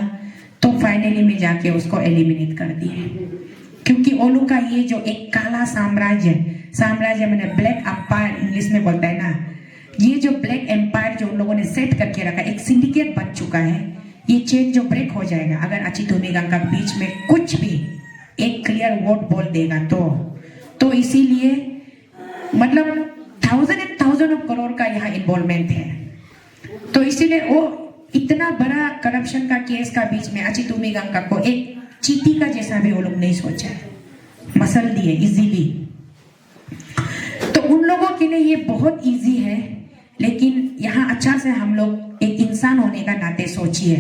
तो फाइनली में जाके उसको एलिमिनेट कर दिए। क्योंकि ओलू का ये जो एक काला साम्राज्य मैंने ब्लैक एम्पायर इंग्लिश में बोलता है ना, ये जो ब्लैक एम्पायर जो उन लोगों ने सेट करके रखा, एक सिंडिकेट बन चुका है। ये चेन जो ब्रेक हो जाएगा अगर आची तुमिगांग का बीच में कुछ भी एक क्लियर वोट बोल देगा तो इसीलिए मतलब थाउजेंड ऑफ करोड़ का यहाँ इन्वॉल्वमेंट है। तो इसीलिए वो इतना बड़ा करप्शन का केस का बीच में आची तुमिगांग को एक चीटी का जैसा भी वो लोग नहीं सोचा है, मसल दिए इजीली। तो उन लोगों के लिए ये बहुत इजी है, लेकिन यहाँ अच्छा से हम लोग एक इंसान होने का नाते सोचिए,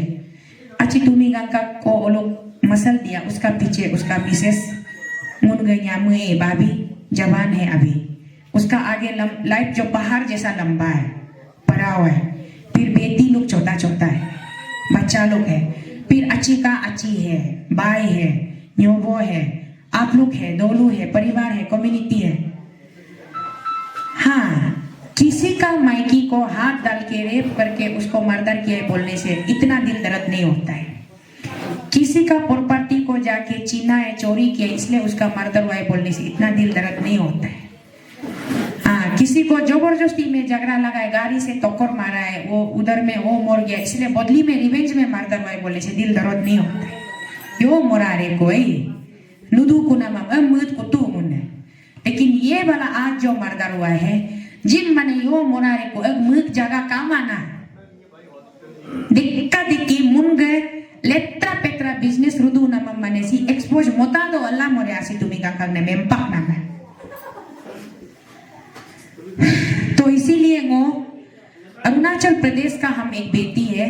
आची तुमिगांग को वो लोग मसल दिया, उसका पीछे उसका मिसेस मुनगैया मुए बाबी जवान है अभी, उसका आगे लाइफ जो पहाड़ जैसा लंबा है, पड़ाव है, फिर बेटी लोग छोटा छोटा है, बच्चा लोग है, फिर अच्छी का अच्छी है, बाई है, न्योबो है, आप लोग है, दोलू है, परिवार है, कम्युनिटी है। हाँ, किसी का मायकी को हाथ डाल के रेप करके उसको मर्डर किया बोलने से इतना दिल दर्द नहीं होता है। किसी का प्रॉपर्टी को जाके छीना है, चोरी किया इसलिए उसका मर्डर हुआ है बोलने से इतना दिल दर्द नहीं होता है। हाँ, किसी को जबरदस्ती में झगड़ा लगा है, गाड़ी से टक्कर मारा है, वो उधर में वो मर गया इसलिए बदली में रिवेंज में मर्डर हुआ है बोलने से दिल दर्द नहीं होता है। यो मोरा रे कोई नुदू कुना मुद को तू मुन्ने, लेकिन ये वाला आज जो मर्डर हुआ है जिन मने यो मोरा रे को मुद जगह काम आना दिक्का दिक्की मुन गए लेत्रा पेत्रा बिजनेस रुदू nama मने सी एक्सपोज मोता दो अल्लाह मोरे आसी तुमिगांग ने मेम्पाक ना। तो इसीलिए वो अरुणाचल प्रदेश का हम एक बेटी है,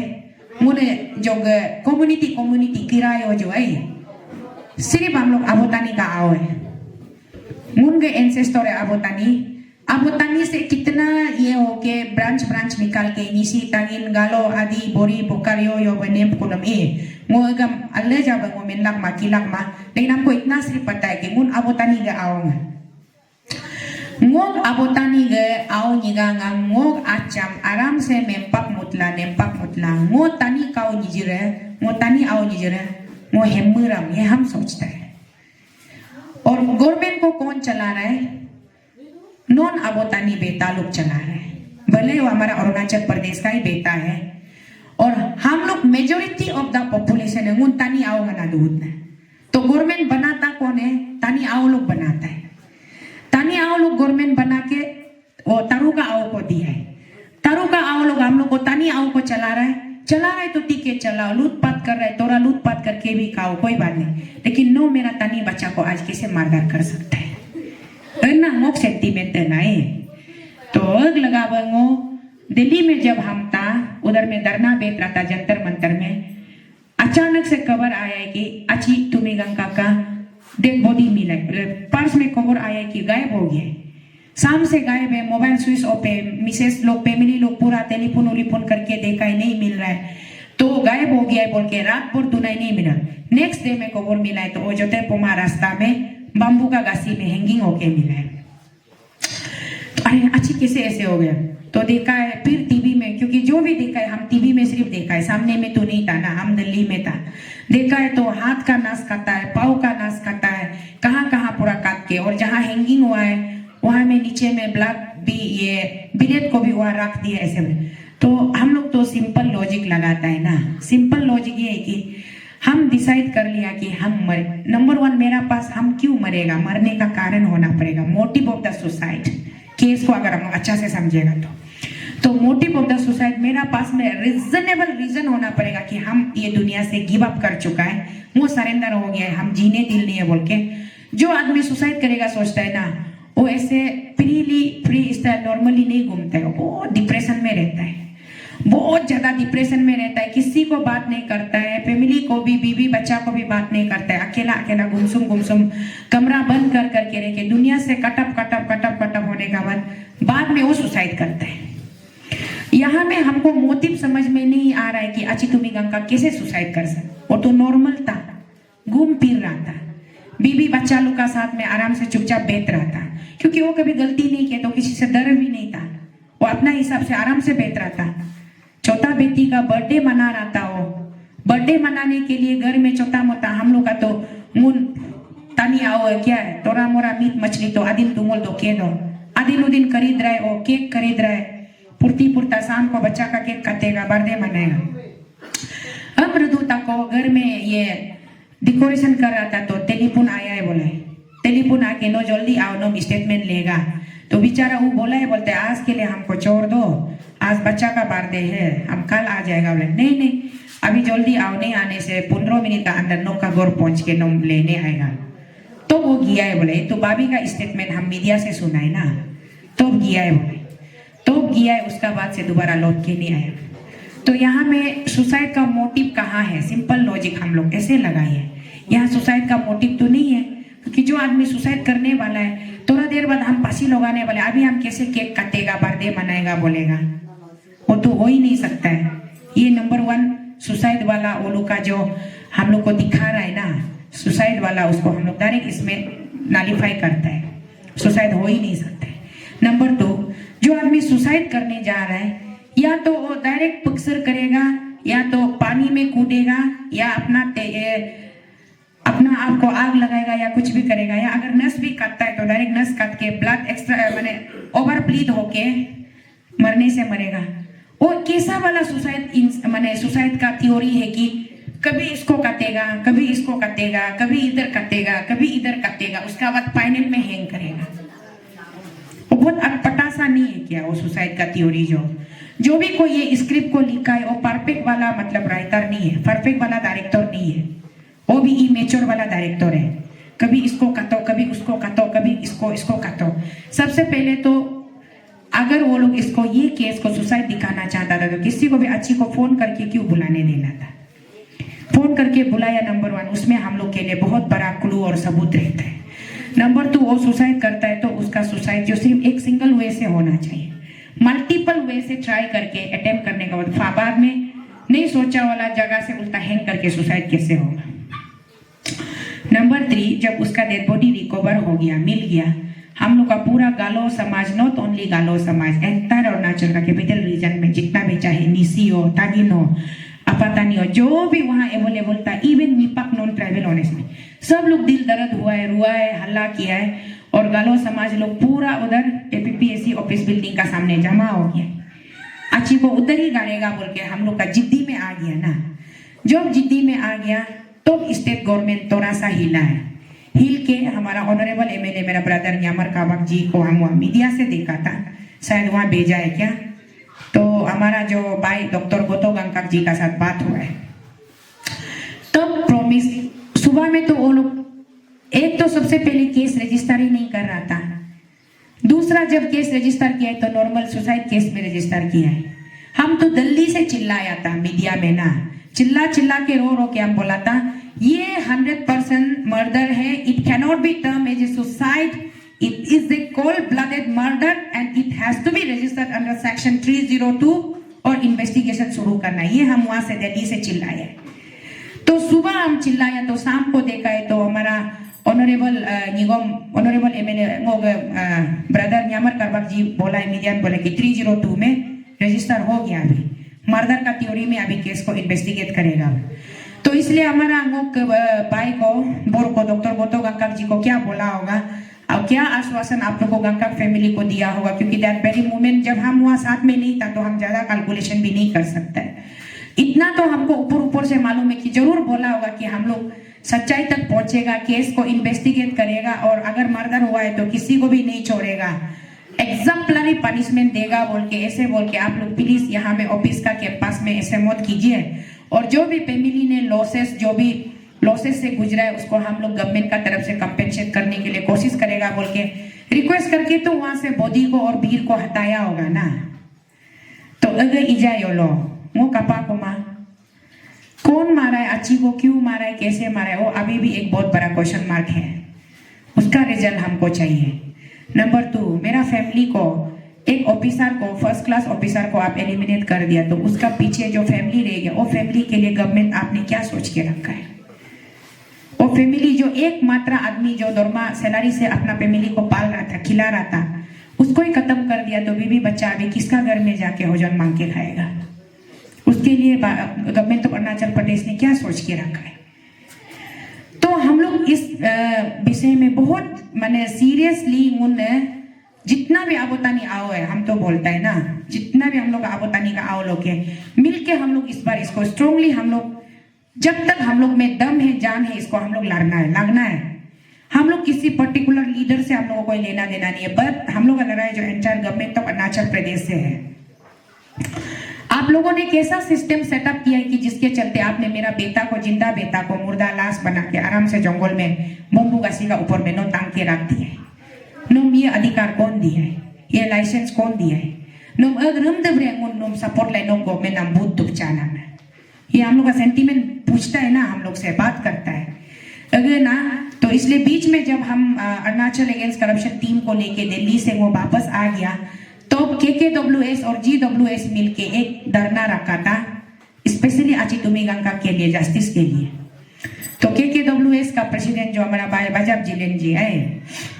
मुने जो कम्युनिटी किरायो जो है सिर्फ हम लोग अबोतानी का आओ है, मुन के एंसेस्टर है अबोतानी, अब वो तनी से कितना ये हो के ब्रांच ब्रांच निकाल के निसी तंगिन गालो आदि बोरी बोकारियो यो बने कुलम ए वो गम अल्ले जब वो मिन लग मा की लग मा लेकिन हमको इतना सिर्फ पता है कि मुन अब वो तनी गे आओगे ngok abotani ge au nyiga ngok acham aram se mempak mutla ngok tani kau nijire ngok tani au nijire ngok hemmuram ये हम सोचते हैं और गवर्नमेंट को कौन चला रहा है नॉन अबोतानी बेटा लोग चला रहे हैं भले वो हमारा अरुणाचल प्रदेश का ही बेटा है और हम लोग मेजोरिटी ऑफ द पॉपुलेशन है उन तानी आओ गना दूध में तो गवर्नमेंट बनाता कौन है तानी आओ लोग बनाता है तानी आओ लोग गवर्नमेंट बना के वो तारू का आओ को दिया है तारू का आओ लोग हम लोग को तानी आओ को चला रहा है तो ठीक है चलाओ लूटपाट कर रहा है तोरा लूटपाट करके भी खाओ कोई बात नहीं लेकिन नो मेरा तानी बच्चा को आज कैसे मारदार कर सकता है ना मोक सेंटीमेंट ना है तो अग लगा बंगो दिल्ली में जब हम था उधर में धरना बेच रहा था जंतर मंतर में अचानक से खबर आया है कि अची तुम्हें गंगा का डेड बॉडी मिला पर्स में खबर आया कि गायब हो गया शाम से गायब है मोबाइल स्विच ऑफ है मिसेस लोग फैमिली लोग पूरा टेलीफोन उलीफोन करके देखा है नहीं मिल रहा है तो गायब हो गया है बोल के रात भर दुनाई नहीं मिला नेक्स्ट डे में खबर मिला है तो वो जो थे पोमा रास्ता में बम्बू का गासी में हैंगिंग होके मिला है अरे अच्छी कैसे ऐसे हो गया तो देखा है फिर टीवी में क्योंकि जो भी देखा है हम टीवी में सिर्फ देखा है सामने में तो नहीं था ना हम दिल्ली में था देखा है तो हाथ का नाश खाता है पाँव का नाश खाता है कहाँ कहाँ पूरा काट के और जहाँ हैंगिंग हुआ है वहां में नीचे में ब्लड भी ये बिलेट को भी वहां रख दिया ऐसे में तो हम लोग तो सिंपल लॉजिक लगाता है ना सिंपल लॉजिक ये है कि हम डिसाइड कर लिया कि हम मरे नंबर वन मेरा पास हम क्यों मरेगा मरने का कारण होना पड़ेगा motive of the suicide case को अगर हम अच्छा से समझेगा तो मोटिव ऑफ द सुसाइड मेरा पास में रीजनेबल रीजन होना पड़ेगा कि हम ये दुनिया से गिव अप कर चुका है वो सरेंडर हो गया है हम जीने दिल नहीं है बोल के जो आदमी सुसाइड करेगा सोचता है ना वो ऐसे फ्री स्टाइल नॉर्मली नहीं घूमता है वो डिप्रेशन में रहता है बहुत ज्यादा डिप्रेशन में रहता है किसी को बात नहीं करता है फैमिली को भी बीवी बच्चा को भी बात नहीं करता है अकेला अकेला गुमसुम कमरा बंद कर करके रह के दुनिया से कटअप होने का बाद में वो सुसाइड करता है यहाँ में हमको मोटिव समझ में नहीं आ रहा है कि अच्छी तुम्हें गंगा कैसे सुसाइड कर सकते वो तो नॉर्मल था घूम फिर रहा था बीवी बच्चा लोग का साथ में आराम से चुपचाप बैठ रहा था क्योंकि वो कभी गलती नहीं किया तो किसी से डर भी नहीं था वो अपना हिसाब से आराम से बैठ रहा था छोटा बेटी का बर्थडे मना रहा था वो बर्थडे मनाने के लिए घर में छोटा मोटा हम लोग का तो मुन तानी आओ है क्या है तोरा मोरा मीट मछली तो आदिल तुमोल दो के दो आदिल दिन खरीद रहा है वो केक खरीद रहा है पुरता शाम को बच्चा का केक काटेगा बर्थडे मनाएगा अब मृदुता को घर में ये डेकोरेशन कर रहा था तो टेलीफोन आया है बोला है टेलीफोन आके नो जल्दी आओ नो स्टेटमेंट लेगा तो बेचारा वो बोला है बोलते आज के लिए हमको छोड़ दो आज बच्चा का बर्थडे है हम कल आ जाएगा बोले नहीं अभी जल्दी आओ नहीं आने से 15 मिनट का अंदर नो का घर पहुंच के नो लेने आएगा तो वो गया है बोले तो भाभी का स्टेटमेंट हम मीडिया से सुना है ना तो गया है बोले तो गया है उसका बाद से दोबारा लौट के नहीं आया तो यहाँ में सुसाइड का मोटिव कहाँ है सिंपल लॉजिक हम लोग ऐसे लगाए हैं यहाँ सुसाइड का मोटिव तो नहीं है क्योंकि जो आदमी सुसाइड करने वाला है थोड़ा देर बाद हम फांसी लगाने वाले अभी हम कैसे केक काटेगा बर्थडे मनाएगा बोलेगा वो तो हो ही नहीं सकता है ये नंबर वन सुसाइड वाला वो लोग का जो हम लोग को दिखा रहा है ना सुसाइड वाला उसको हम लोग डायरेक्ट इसमें नालीफाई करता है सुसाइड हो ही नहीं सकता है नंबर टू जो आदमी सुसाइड करने जा रहा है या तो वो डायरेक्ट पिक्चर करेगा या तो पानी में कूदेगा या अपना आप को आग लगाएगा या कुछ भी करेगा या अगर नस भी काटता है तो डायरेक्ट नस काट के ब्लड एक्स्ट्रा माने ओवर ब्लीड होके मरने से मरेगा वो कैसा वाला सुसाइड माने सुसाइड का थ्योरी है कि कभी इसको काटेगा कभी इसको काटेगा कभी इधर काटेगा कभी इधर काटेगा उसका बाद फाइनल में हैंग करेगा वो बहुत अटपटा सा नहीं है क्या वो सुसाइड का थ्योरी जो भी कोई ये स्क्रिप्ट को लिखा है वो परफेक्ट वाला मतलब राइटर नहीं है परफेक्ट वाला डायरेक्टर नहीं है वो भी इमेच्योर वाला डायरेक्टर है कभी इसको काटो कभी उसको काटो कभी इसको काटो सबसे पहले तो अगर वो लोग इसको ये केस को सुसाइड दिखाना चाहता था तो किसी को भी अच्छी को फोन करके क्यों बुलाने देना था फोन करके बुलाया नंबर वन उसमें हम लोग के लिए बहुत बड़ा क्लू और सबूत रहता है नंबर टू वो सुसाइड करता है तो उसका सुसाइड जो सिर्फ एक सिंगल वे से होना चाहिए, मल्टीपल वे से ट्राई करके अटेम्प्ट करने के बाद में नहीं सोचा वाला जगह से उल्टा हैंग करके सुसाइड कैसे होगा। नंबर 3, जब उसका डेड बॉडी रिकवर हो गया, मिल गया, हम लोग का पूरा गालो समाज, नॉट ओनली गालो समाज, एंटायर अरुणाचल का कैपिटल रीजन में जितना भी चाहे निसी हो, तागिन हो, अपातानी हो, जो भी वहाँ अवेलेबल था, इवन निपाक नॉन ट्राइबल ऑनेस्ट में सब लोग दिल दर्द हुआ है, रुआ है, हल्ला किया है, और गालो समाज लोग पूरा उधर APPSC ऑफिस बिल्डिंग का सामने जमा हो गया। अच्छी को उधर ही गाड़ेगा बोल के हम लोग का जिद्दी में आ गया ना। जब जिद्दी में आ गया तो स्टेट गवर्नमेंट थोड़ा सा हिला है, हिल के हमारा ऑनरेबल MLA मेरा ब्रदर न्यामर काबक जी को हम वहाँ मीडिया से देखा था, शायद वहाँ भेजा है क्या, तो हमारा जो भाई डॉक्टर गोतो गंगकाक जी का साथ बात हुआ है। तो प्रॉमिस सुबह में तो वो लोग एक तो सबसे पहले केस रजिस्टर ही नहीं कर रहा था, दूसरा जब केस रजिस्टर किया है तो नॉर्मल सुसाइड केस में रजिस्टर किया है। हम तो दिल्ली से चिल्लाया था मीडिया में ना, चिल्ला चिल्ला के रो के हम बोला था ये 100% मर्डर है, it cannot be term as a suicide, it is a cold blooded murder and it has to be registered under section 302 और इन्वेस्टिगेशन शुरू करना। ये हम वहां से दिल्ली से चिल्लाए। तो सुबह हम चिल्लाया तो शाम को देखा है तो हमारा ऑनरेबल MLA ब्रदर न्यामर करबक जी बोला है मीडिया में, बोले कि 302 में रजिस्टर हो गया, अभी मर्डर का थ्योरी में अभी केस को इन्वेस्टिगेट करेगा। तो इसलिए हमारा भाई को बोर को डॉक्टर गोतो गंगकाक जी को क्या बोला होगा और क्या आश्वासन आप लोग को गंगकाक फैमिली को दिया होगा, क्योंकि दैट वेरी मोमेंट जब हम वहाँ साथ में नहीं था तो हम ज्यादा कैलकुलेशन भी नहीं कर सकते। इतना तो हमको ऊपर से मालूम है कि जरूर बोला होगा कि हम लोग सच्चाई तक पहुंचेगा, केस को इन्वेस्टिगेट करेगा और अगर मर्डर हुआ है तो किसी को भी नहीं छोड़ेगा, एग्जाम्पलरी पनिशमेंट देगा बोल के, ऐसे बोल के आप लोग प्लीज यहाँ में ऑफिस का कैंपस में ऐसे मत कीजिए। और जो भी फैमिली ने लॉसेस से गुजरा है उसको हम लोग गवर्नमेंट का तरफ से कंपेंसेट करने के लिए कोशिश करेगा बोल के रिक्वेस्ट करके तो वहां से बॉडी को और भीड़ को हटाया होगा ना। तो अगर इजा योलो वो कपा को मां कौन मारा है, अच्छी को क्यों मारा है, कैसे मारा है, वो अभी भी एक बहुत बड़ा क्वेश्चन मार्क है, उसका रिजल्ट हमको चाहिए। नंबर 2, मेरा फैमिली को एक ऑफिसर को, फर्स्ट क्लास ऑफिसर को आप एलिमिनेट कर दिया तो उसका पीछे जो फैमिली रह गया वो फैमिली के लिए गवर्नमेंट आपने क्या सोच के रखा है। वो फैमिली जो एकमात्र आदमी जो दरमा सैलरी से अपना फैमिली को पाल रहा था, खिला रहा था, उसको ही खत्म कर दिया तो बीवी बच्चा अभी किसका घर में जाके भोजन मांग के खाएगा। उसके लिए गवर्नमेंट ऑफ अरुणाचल प्रदेश ने क्या सोच के रखा है। तो हम लोग इस विषय में बहुत माने सीरियसली जितना भी आबोतानी आओ है, हम तो बोलता है ना, जितना भी हम लोग आबोतानी का आओ लोग है, मिलके हम लोग इस बार इसको स्ट्रांगली हम लोग जब तक हम लोग में दम है, जान है, इसको हम लोग लड़ना है, लगना है। हम लोग किसी पर्टिकुलर लीडर से हम लोगों को लेना देना नहीं है, बट हम लोग का लड़ाई जो एंटायर गवर्नमेंट ऑफ अरुणाचल प्रदेश से है। आप लोगों ने कैसा सिस्टम सेटअप किया है कि जिसके चलते आपने मेरा बेटा को, जिंदा बेटा को मुर्दा लाश बना के आराम से जंगल में बम्बू गासी का ऊपर में नो टांग के रख दिया है। नुम ये अधिकार कौन दिया है, ये लाइसेंस कौन दिया है। नुम अगरम दबरे नुम सपोर्ट लाइन गवर्नमेंट नाम बुद्ध दुपचाना में, ये हम लोग का सेंटीमेंट पूछता है ना, हम लोग से बात करता है अगर ना। तो इसलिए बीच में जब हम अरुणाचल अगेंस्ट करप्शन टीम को लेके दिल्ली से वो वापस आ गया तो KKWS और GWS मिलके एक धरना रखा था स्पेशली आची तुमी गंगकाक के लिए, जस्टिस के लिए। तो KKWS का प्रेसिडेंट जो हमारा भाई बजब जिलेन जी है,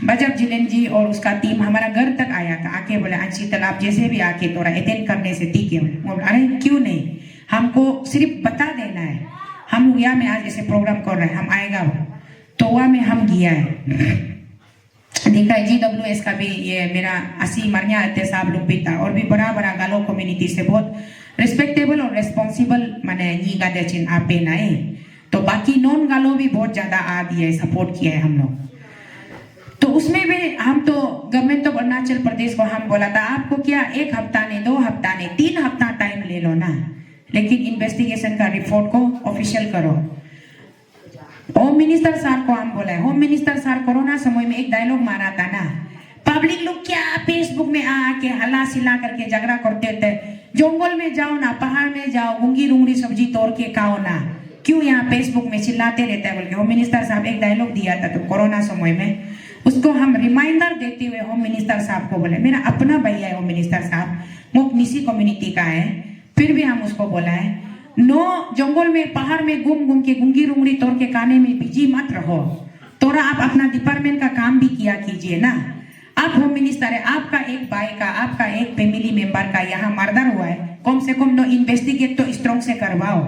बजब जिलेन जी और उसका टीम हमारा घर तक आया था, आके बोले अंशी तालाब जैसे भी आके थोड़ा अटेंड करने से ठीक है। बोले अरे क्यों नहीं, हमको सिर्फ बता देना है, हम लोग यहाँ में आज ऐसे प्रोग्राम कर रहे हैं, हम आएगा। तो वहाँ में हम गया है, देखा है GWS का भी ये मेरा असी मरनिया आते साहब लोग भी था और भी बड़ा गालो कम्युनिटी से बहुत रिस्पेक्टेबल और रेस्पॉन्सिबल माने नी गादे चिन आपे नाए। तो बाकी नॉन गालो भी बहुत ज्यादा आ दिए, सपोर्ट किया है हम लोग। तो उसमें भी हम तो गवर्नमेंट ऑफ अरुणाचल प्रदेश को हम बोला था आपको क्या 1 हफ्ता ने 2 हफ्ता ने 3 हफ्ता टाइम ले लो ना, लेकिन इन्वेस्टिगेशन का रिपोर्ट को ऑफिशियल करो। होम मिनिस्टर सर को हम बोला है, होम मिनिस्टर सर कोरोना समय में एक डायलॉग मारा था ना, पब्लिक लोग क्या फेसबुक में आके हल्ला सिला करके झगड़ा करते थे, जंगल में जाओ ना, पहाड़ में जाओ, गुंगी रुंगड़ी सब्जी तोड़ के खाओ ना, क्यों यहाँ फेसबुक में चिल्लाते रहता है बोल के होम मिनिस्टर साहब एक डायलॉग दिया था तो कोरोना समय में। उसको हम रिमाइंडर देते हुए होम मिनिस्टर साहब को बोले, मेरा अपना भैया है होम मिनिस्टर साहब, मुक निसी कम्युनिटी का है, फिर भी हम उसको बोला है नो जंगल में पहाड़ में घूम घूम के गुंगी रुंगड़ी तोड़ के खाने में बिजी मत रहो, थोड़ा आप अपना डिपार्टमेंट का काम भी किया कीजिए ना। आप होम मिनिस्टर है, आपका एक भाई का, आपका एक फैमिली मेंबर का यहाँ मर्डर हुआ है, कम से कम नो इन्वेस्टिगेट तो स्ट्रॉन्ग से करवाओ,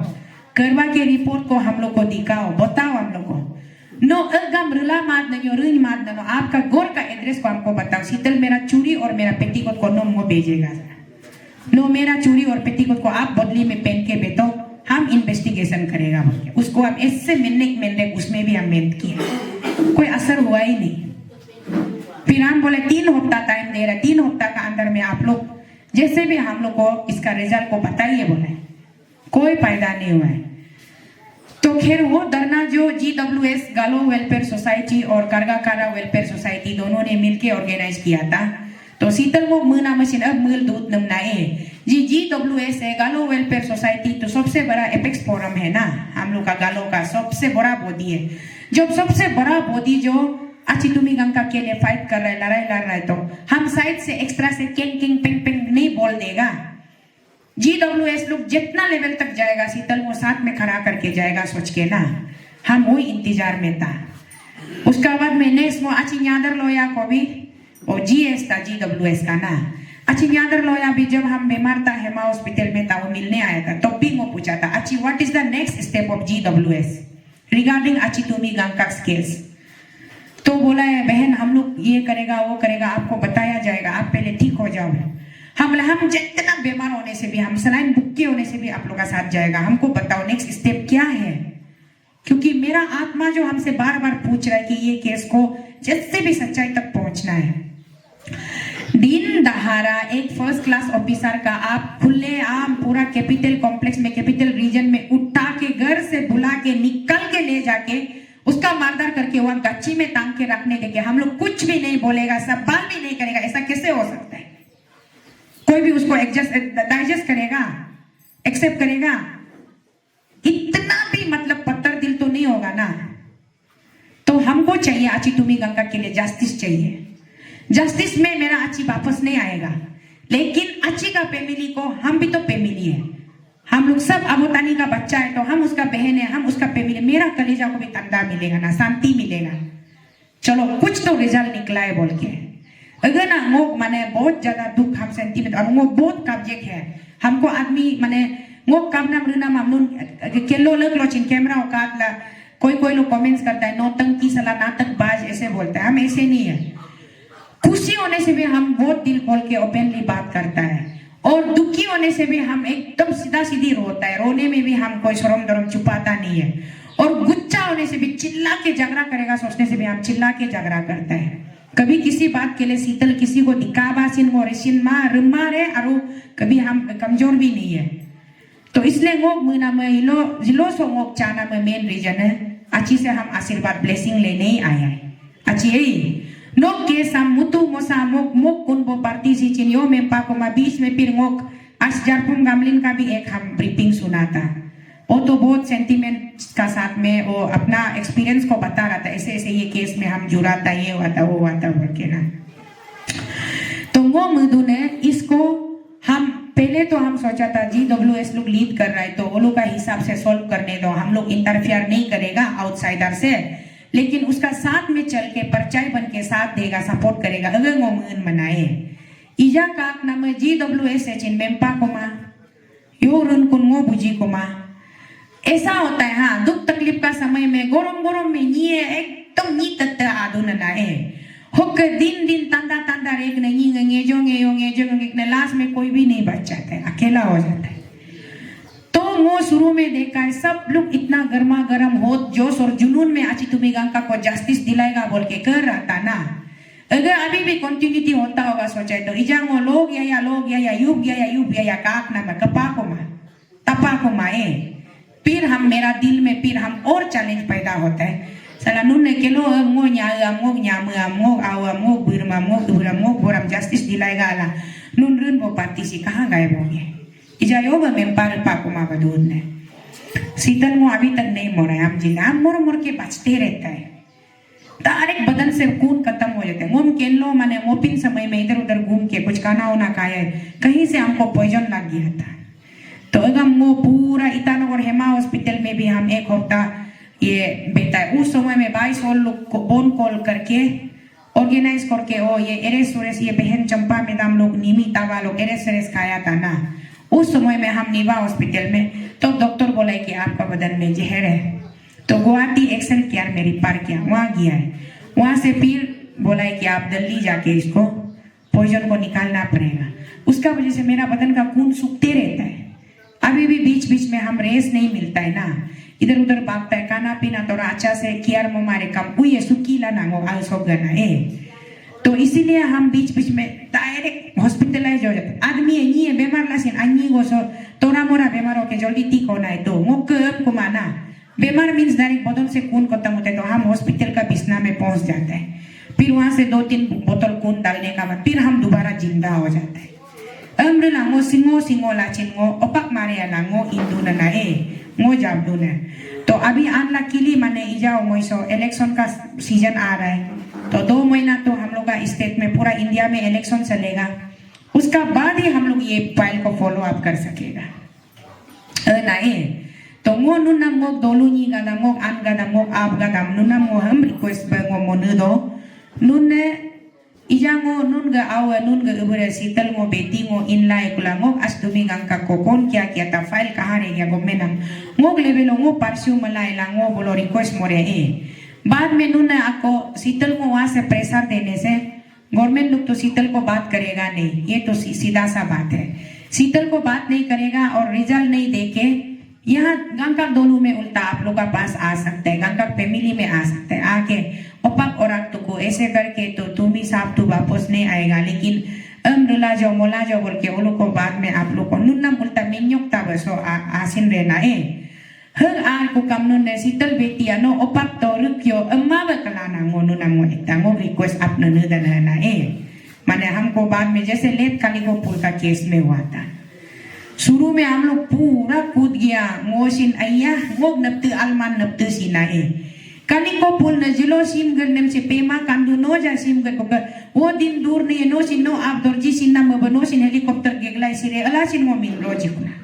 करवा के रिपोर्ट को हम लोग को दिखाओ, बताओ हम लोग को। नो अगम रुला माद नहीं और रुई माद नहीं, आपका गोर का एड्रेस को हमको बताओ, शीतल मेरा चूड़ी और मेरा पेटीकोट को नो भेजेगा, नो मेरा चूड़ी और पेटीकोट को आप बदली में पहन के बेटो, हम इन्वेस्टिगेशन करेगा बोल के। उसको हम इससे मिलने उसमें भी हम मेहनत किया, कोई असर हुआ ही नहीं। फिर हम बोले 3 हफ्ता टाइम दे रहे, 3 हफ्ता का अंदर में आप लोग जैसे भी हम लोग को इसका रिजल्ट को बताइए बोले, कोई फायदा नहीं हुआ है। तो खैर वो धरना जो GWS गालो वेलफेयर सोसाइटी और करगाकारा वेलफेयर सोसाइटी दोनों ने मिलके ऑर्गेनाइज किया था। तो शीतल वो मुना मशीन अब मिल दूध नमनाए जी GWS है गालो वेलफेयर सोसाइटी, तो सबसे बड़ा एपेक्स फोरम है ना हम लोग का, गालो का सबसे बड़ा बॉडी है। जब सबसे बड़ा बॉडी जो अच्छी तुम्ही गंगा के लिए फाइट कर रहा है, लड़ाई लड़ रहा है, तो हम साइड से एक्स्ट्रा से किंग किंग पिंग पिंग नहीं बोल देगा। GWS लोग जितना लेवल तक जाएगा शीतल वो साथ में खड़ा करके जाएगा सोच के ना, हम वही इंतजार में था। उसका बाद में नेक्स्ट वो अच्छी न्यादर लोया को भी और GS था GWS का ना, अच्छी न्यादर लोया भी जब हम बीमार था हेमा हॉस्पिटल में था, वो मिलने आया था, तो भी वो पूछा था अच्छी what is the next step of GWS regarding अच्छी तुम्ही गंगा केस। तो बोला है बहन हम लोग ये करेगा वो करेगा, आपको बताया जाएगा, आप पहले ठीक हो जाओ। हम जितना बीमार होने से भी, हम सलाइन बुक्के होने से भी आप लोग का साथ जाएगा, हमको बताओ नेक्स्ट स्टेप क्या है। क्योंकि मेरा आत्मा जो हमसे बार बार पूछ रहा है कि ये केस को जिससे भी सच्चाई तक पहुंचना है। दिन दहाड़ा एक फर्स्ट क्लास ऑफिसर का आप खुले आम पूरा कैपिटल कॉम्प्लेक्स में, कैपिटल रीजन में उठा के घर से बुला के निकल के ले जाके उसका मारदार करके वहां गच्ची में टांग के रखने देके हम लोग कुछ भी नहीं बोलेगा, सवाल भी नहीं करेगा, ऐसा कैसे हो सकता है? कोई भी उसको डाइजेस्ट करेगा, एक्सेप्ट करेगा? इतना भी मतलब पत्थर दिल तो नहीं होगा ना। तो हमको चाहिए अच्छी तुम्ही गंगा के लिए जस्टिस चाहिए। जस्टिस में मेरा अच्छी वापस नहीं आएगा, लेकिन अच्छी का फैमिली को, हम भी तो फैमिली है, हम लोग सब अबोतानी का बच्चा है, तो हम उसका बहन है, हम उसका फैमिली, मेरा कलेजा को भी ठंडा मिलेगा ना, शांति मिलेगा। चलो कुछ तो रिजल्ट निकला है बोल के। अगर ना मोक माने बहुत ज्यादा दुख हम सेंटीमेंट और वो बहुत कब्जे है हमको आदमी माने मोक कब ना मृना मामून केलो लग लो चिन कैमरा औकात ला, कोई लोग कमेंट्स करता है नौटंकी सला नाटक बाज ऐसे बोलता है, हम ऐसे नहीं है। खुशी होने से भी हम बहुत दिल खोल के ओपनली बात करता है, और दुखी होने से भी हम एकदम सीधा सीधी रोता है, रोने में भी हम कोई शर्म दरम छुपाता नहीं है, और गुस्सा होने से भी चिल्ला के झगड़ा करेगा सोचने से भी हम चिल्ला के झगड़ा करता है। कभी किसी बात के लिए शीतल किसी को दिखाबासिन मोरिसिन रमा रे और कभी हम कमजोर भी नहीं है। तो इसलिए वो महीना में जिलो सो मोक चाना में मेन रीजन है अच्छी से हम आशीर्वाद ब्लेसिंग लेने ही आया है। अच्छी यही नोक के साम मुतु मोसा मोक मोक कुनबो पार्टी सी चिन्यो में पाको मा बीच में फिर मोक अशजारपुम गामलिन का भी एक हम ब्रीफिंग सुना था। वो तो बहुत सेंटीमेंट का साथ में वो अपना एक्सपीरियंस को बता रहा था, ऐसे ऐसे ये केस में हम जुड़ा था, ये हुआ था वो हुआ था बोल के ना। तो वो मधु ने इसको हम पहले तो हम सोचा था GWS लोग लीड कर रहा है तो वो लोग का हिसाब से सॉल्व करने दो, हम लोग इंटरफेयर नहीं करेगा आउटसाइडर से, लेकिन उसका साथ में चल के परचाई बन के साथ देगा, सपोर्ट करेगा। अगर वो मन मनाए इजा काक नाम GWS है चिन मेम्पा को माँ यो रुन कुन बुझी को माँ ऐसा होता है। हाँ, दुख तकलीफ का समय में गोरम में ये एकदम नी तत्व आदुन ना है हुक दिन तंदा तंदा एक नहीं गंगे लास्ट में कोई भी नहीं बच जाता है, अकेला हो जाता है। तो वो शुरू में देखा है सब लोग इतना गर्मा गर्म हो जोश और जुनून में अच्छी तुम्ही गंगा को जस्टिस दिलाएगा बोल के कर रहा था ना। अगर अभी भी कंटिन्यूटी होता होगा सोचे तो इजांगो लोग या युग या काक ना मैं कपा को माँ तपा को माए, फिर हम मेरा दिल में फिर हम और चैलेंज पैदा होता है। सला नुन केलो मो बोरम जस्टिस दिलाएगा अला नुन रुन वो पार्टी सी कहाँ गायब हो गए इजायो में पार पाको माँ बदून ने शीतल वो अभी तक नहीं मरा है। हम जिला मोर के बचते रहता है, तार एक बदन से खून खत्म हो केलो माने मोपिन समय में इधर उधर घूम के कुछ खाना वाना खाया कहीं से हमको पॉइजन लग गया था। तो अगम वो पूरा ईटानगर हेमा हॉस्पिटल में भी हम एक हफ्ता ये बिताए। उस समय में 22 लोग को फोन कॉल करके ऑर्गेनाइज करके ओ ये एरेस वरेस ये बहन चंपा मैडम लोग निमिता वालों एरेस वरेस खाया था ना। उस समय में हम निवा हॉस्पिटल में तो डॉक्टर बोला कि आपका बदन में जहर है। तो गुवाहाटी एक्शन केयर में रिफर किया, वहाँ गया है। वहाँ से फिर बोला है कि आप दिल्ली जाके इसको पॉइजन को निकालना पड़ेगा। उसका वजह से मेरा बदन का खून सूखते रहता है। अभी भी बीच बीच में हम रेस नहीं मिलता है ना, इधर उधर भागता है। खाना पीना थोड़ा अच्छा से कियार मारे कम उये सुकीला ना वो आलसो गना है। तो इसीलिए हम बीच बीच में डायरेक्ट हॉस्पिटलाइज हो जाते। आदमी ये बीमार लासिन अन्य गोसो तोरा मोरा बीमार होके जल्दी ठीक होना है तो वो कब कुमाना बीमार मीन्स डायरेक्ट बदन से खून खत्म होता है। तो हम हॉस्पिटल का बिस्ना में पहुंच जाते हैं। फिर वहां से 2-3 बोतल खून डालने का बाद फिर हम दोबारा जिंदा हो जाते हैं। अम्र लांगो सिंगो सिंगो लाचिंगो ओपक मारे लांगो इंदू ना ए मो जाबदू ने। तो अभी आनला किली माने इजाओ मोइसो इलेक्शन का सीजन आ रहा है। तो 2 महीना तो हम लोग का स्टेट में पूरा इंडिया में इलेक्शन चलेगा। उसका बाद ही हम लोग ये फाइल को फॉलो अप कर सकेगा ना ए। तो मो नुना मो दोलू नी गादा मो आन गादा मो आप गादा नुना मो हम रिक्वेस्ट बंगो मो नुदो नुने इजांगो नुन गा आवा नुन गा उबरे सीतल मो बेटी मो इनला एकला मो अष्टमी गंका को कौन क्या किया था फाइल कहाँ रह गया गोमेना मो लेवल मो परस्यू मलाई लांगो बोलो रिक्वेस्ट मोरे ए। बाद में नुने आपको सीतल को वहां से प्रेशर देने से गवर्नमेंट लोग तो शीतल को बात करेगा नहीं, ये तो सीधा सा बात है। शीतल को बात नहीं करेगा और रिजल्ट नहीं देके यहाँ गंगा दोनों में उल्टा आप लोग का पास आ सकते हैं, गंगा फैमिली में आ सकते हैं। आके ओपक और आप को ऐसे करके तो तुम ही साफ तो वापस नहीं आएगा। लेकिन अमरुला जो मोला जो बोल के वो लोग को बाद में आप लोग को नुन्ना उल्टा मिन्युक्ता बसो आसिन रहना है। हर आर को कम नुन्ने शीतल बेटिया नो ओपक तो रुकियो अम्मा बकलाना ngो नुना ngो इतना ngो रिक्वेस्ट अपने नदन है ना ए। माने हमको बाद में जैसे लेट कालिको पुल का केस में हुआ था, शुरू में हम लोग पूरा कूद गया मोशिन अय्या मोग नप्ते अलमान नप्ते सीना है। कालिको पुल न जिलो सीम गरनेम से पेमा कांदू नो जा सीम कर को वो दिन दूर नहीं नो सिन नो आप दर्जी सिन न मबनो सिन हेलीकॉप्टर गेगलाई सिरे अला सिन मो मिन रोजी कुना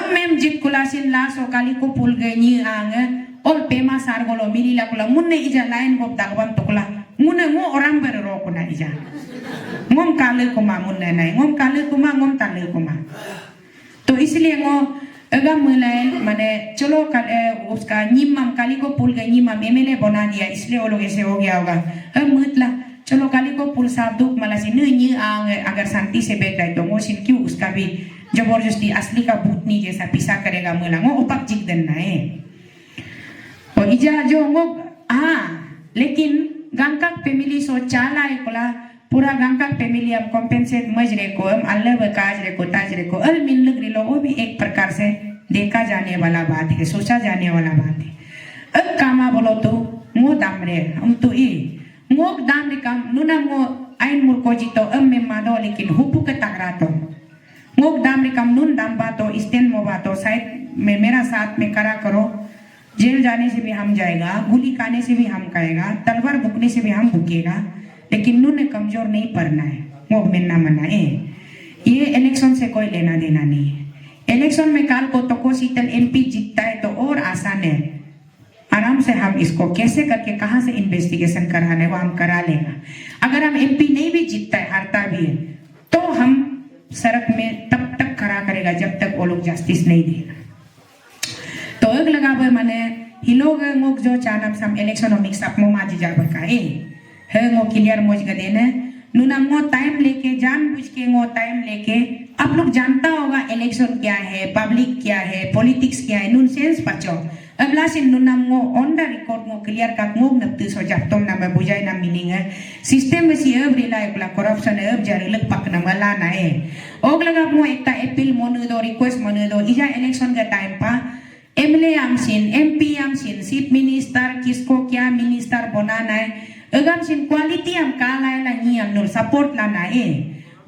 मेम जित कुलासिन लासो कालिको पुल गनी आंग और पेमा सार गोलो मिलीला कुला मुन्ने इजा लाइन गोप दागबन तोकला मुन्ने ngो orang ber ro kuna ija ngom काले कुमा मुन्ने नहीं ngom काले कुमा ngom ताले कुमा। तो इसलिए ngो अगर मुलाय माने चलो उसका निम्मम कालिको पुल का निम्मम एमएलए बना दिया इसलिए वो लोग ऐसे हो गया होगा। मुतला चलो कालिको पुल साफ दुख मला से नहीं आंग अगर शांति से बैठ गए तो मोशिन क्यों उसका भी जबरदस्ती असली का भूतनी जैसा पिसा करेगा मुला वो उपक जिक देना है। और इजा जो वो हाँ लेकिन गंगा फैमिली सो चाला है कोला पूरा गंगा फैमिली अब कॉम्पेंसेट मजरे को हम अल्लाह बकाज रे को ताज रे को अल मिन लग रे लो वो भी एक प्रकार से देखा जाने वाला बात है, सोचा जाने वाला बात है। अब कामा बोलो तो मो दाम रे हम तो ये मो दाम रे काम नुना मो आइन मुर्को जीतो अब में मादो लेकिन हुपु के तगरा तो मोक दाम रे कम नुन दाम बातो स्टैंड मो बातो साइड में मेरा साथ में करा करो। जेल जाने से भी हम जाएगा, गोली खाने से भी हम खाएगा, तलवार बुकने से भी हम बुकेगा, लेकिन नुन कमजोर नहीं पड़ना है। मोक मिलना मना है। ये इलेक्शन से कोई लेना देना नहीं है। इलेक्शन में काल को तो शीतल एमपी जीतता है तो और आसान है, आराम से हम इसको कैसे करके कहाँ से इन्वेस्टिगेशन कराने वो हम करा लेगा। अगर हम एमपी नहीं भी जीतता है हारता भी है तो हम सड़क में तब तक खड़ा करेगा जब तक वो लोग जस्टिस नहीं देगा। तो एक लगा हुआ माने हिलोग मोक जो चानम सम इलेक्शनोमिक्स अप मो माजी जाबर का है मो क्लियर मोज गदे ने नुना मो टाइम लेके जानबूझ के मो टाइम लेके आप लोग जानता होगा इलेक्शन क्या है, पब्लिक क्या है, पॉलिटिक्स क्या है, नुन सेंस पचो अगला से नुना मो ऑन द रिकॉर्ड मो क्लियर का मो नप्ते सो जाप्तोम ना मैं बुझाई ना मीनिंग है सिस्टम में सी अब रिला एकला करप्शन अब जारे लग पक ना मला ना है ओग लगा मो एकता अपील मोनु दो रिक्वेस्ट मोनु दो इजा इलेक्शन का टाइम पा एमएलए आमसिन एमपी आमसिन चीफ मिनिस्टर किसको क्या मिनिस्टर बनाना है अगम सिन क्वालिटी हम काला ला नी हम नो सपोर्ट लाना है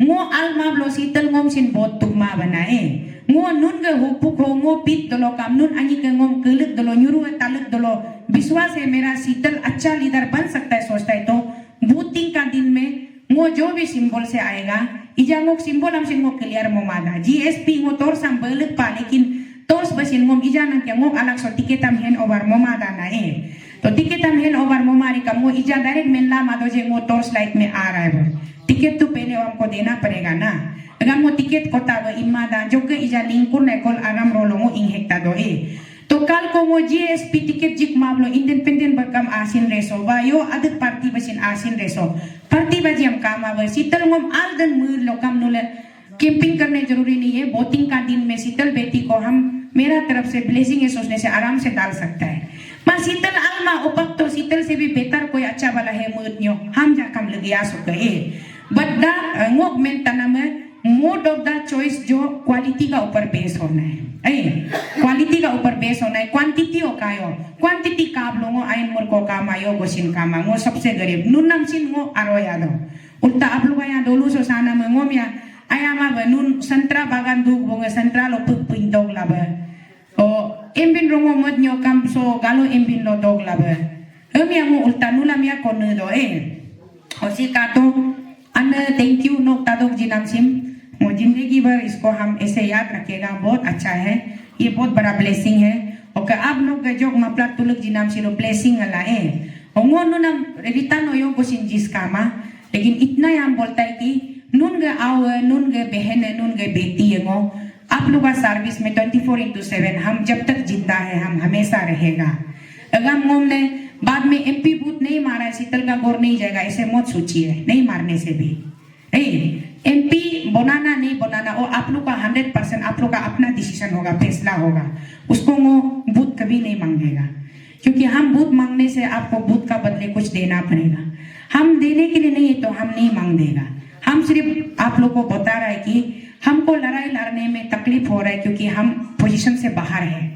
मो अलमा ब्लो शीतल ngom sin bot tukma bana e ngo nun ga hupuk ho ngo pit dolo kam nun ani ka ngom kelik dolo nyuru taluk dolo विश्वास है मेरा शीतल अच्छा लीडर बन सकता है सोचता है तो भूति जो भी सिंबल से आएगा इजा ngok सिंबल हम सिंगो क्लियर मोमादा GSP ngो तोर सम बलक पा लेकिन तोस बसिन ngom ija nang क्या ngok अलग सो टिकट हम hen over मोमादा ना तो टिकट हम hen over मोमारी का ngो इजा डायरेक्ट मेनला मादो जे ngो तोर स्लाइड में आ रहा है वो टिकट तो पहले हमको देना पड़ेगा ना अगर ngो टिकट कोता वो इमादा जो के इजा लिंक को नेकोल आराम रोलो ngो इंहेक्टा दो तो कल को वो GSP टिकट जिक मामलो इंडिपेंडेंट बकम आसिन रेसो वायो अदक पार्टी बसिन आसिन रेसो पार्टी बाजी हम काम आवे शीतल ngom आलदन मुर लोकम नुले कैंपिंग करने जरूरी नहीं है वोटिंग का दिन में शीतल बेटी को हम मेरा तरफ से ब्लेसिंग है सोचने से आराम से डाल सकता है मां शीतल आलमा उपक तो शीतल से भी बेहतर कोई अच्छा वाला है मुदन्यो हम जा कम लगे आ सके बड़ा ngok में तना में मोड ऑफ द चॉइस जो क्वालिटी का ऊपर बेस होना है क्वालिटी का ऊपर बेस होना है क्वांटिटी हो कायो क्वांटिटी काब लोगों आइन मुर को काम आयो गोसिन काम वो सबसे गरीब नुनम सिन वो आरो यादो उल्टा आप लोग यहाँ दोलू सो साना में ngom ya ayama नुन संतरा बागान दूग बोंगे संतरा लो पुक पुइन दोग लाबे ओ एम्बिन रोंगो मदन्यो काम सो गालो एम्बिन लो दोग लाबे हम yang उल्टा नुलाम या कोने दो ओसी कातो अन्य थैंक यू नो तादोग जिनाम सिम वो जिंदगी भर इसको हम ऐसे याद रखेगा बहुत अच्छा है ये बहुत बड़ा ब्लेसिंग है और आप लोग जो मापला तुलक जिनाम सिलो ब्लेसिंग अला है और वो नुनम रिटर्न हो यो कुछ जिस कामा लेकिन इतना हम बोलता है कि नुन गे आओ नुन गे बहन है नुन गे बेटी है वो आप लोग का सर्विस में 24/7 हम जब तक जिंदा है हम हमेशा रहेगा अगर हम ने बाद में MP बूथ नहीं मारा है शीतल का गोर नहीं जाएगा ऐसे मत सोचिए नहीं मारने से भी MP बनाना नहीं बनाना और आप लोग का 100% आप लोग का अपना डिसीजन होगा फैसला होगा उसको वो बूथ कभी नहीं मांगेगा क्योंकि हम बूथ मांगने से आपको बूथ का बदले कुछ देना पड़ेगा हम देने के लिए नहीं है तो हम नहीं मांग देगा हम सिर्फ आप लोग को बता रहा है कि हमको लड़ाई लड़ने में तकलीफ हो रहा है क्योंकि हम पोजीशन से बाहर है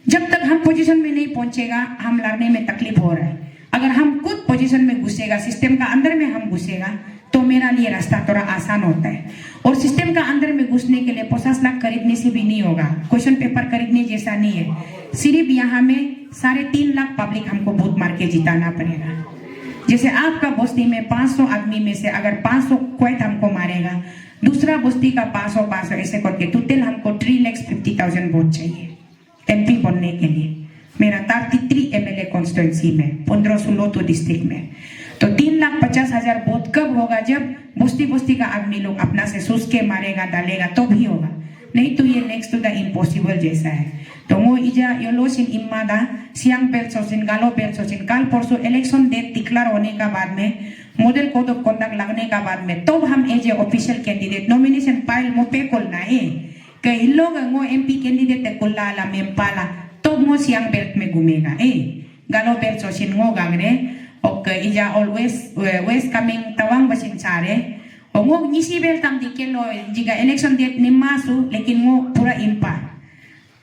जब तक हम पोजीशन में नहीं पहुंचेगा हम लड़ने में तकलीफ हो रहा है अगर हम खुद पोजीशन में घुसेगा सिस्टम का अंदर में हम घुसेगा तो मेरा लिए रास्ता थोड़ा आसान होता है और सिस्टम का अंदर में घुसने के लिए 50 लाख खरीदने से भी नहीं होगा क्वेश्चन पेपर खरीदने जैसा नहीं है सिर्फ यहाँ में 3.5 लाख पब्लिक हमको वोट मार के जिताना पड़ेगा जैसे आपका बस्ती में 500 आदमी में से अगर 500 क्वैत हमको मारेगा दूसरा बस्ती का 500 ऐसे करके टोटल हमको 3,50,000 वोट चाहिए MP बनने के लिए मेरा 33 MLA कॉन्स्टिट्यूंसी में 1516 डिस्ट्रिक्ट में तो 3,50,000 वोट कब होगा जब बस्ती बस्ती का आदमी लोग अपना से सोच के मारेगा डालेगा तो भी होगा नहीं तो ये नेक्स्ट टू द इम्पॉसिबल जैसा है तो वो इजा योलो सिन इम्मादा सियांग बेल सोसिन गालो बेल सोसिन कल परसों इलेक्शन डेट डिक्लेयर होने का बाद में मॉडल कोड ऑफ कंडक्ट लगने का बाद में तो हम as a official candidate nomination file मो पे कोलना है कई लोग वो MP कैंडिडेट कोल्ला ला मेंपाला तो वो सियांग बेल्ट में घूमेगा गालो बेल सोसिन वो गांगरे और इजा ऑलवेज वेस्ट कमिंग तवांग बसिन सारे और वो निसी बेल तम दिखे लो जिगा इलेक्शन डेट निमासु लेकिन वो पूरा इम्पा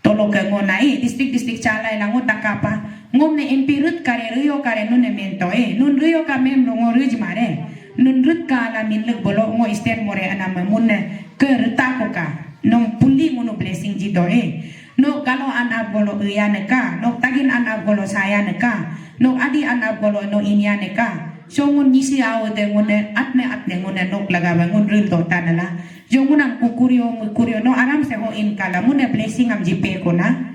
तो लोग वो नाई डिस्ट्रिक्ट चाला है वो तकापा वो ने MP रुत करे रियो करे नुने मेंटो नुन रियो का मेम लो वो रिज मारे नुन रुत का आला मिलक बोलो वो स्टेट मोरे अनाम मुन्ने कर ताको का नो पुली मुनु ब्लेसिंग जी दो no kalau anak bolo iya neka no tagin anak bolo saya neka no adi anak bolo no inya neka so ngun nisi awo de ngune atne ngune nok laga bangun ril to tanala jo ngunam kukurio no aram se ho in kala mune blessing am jipe ko na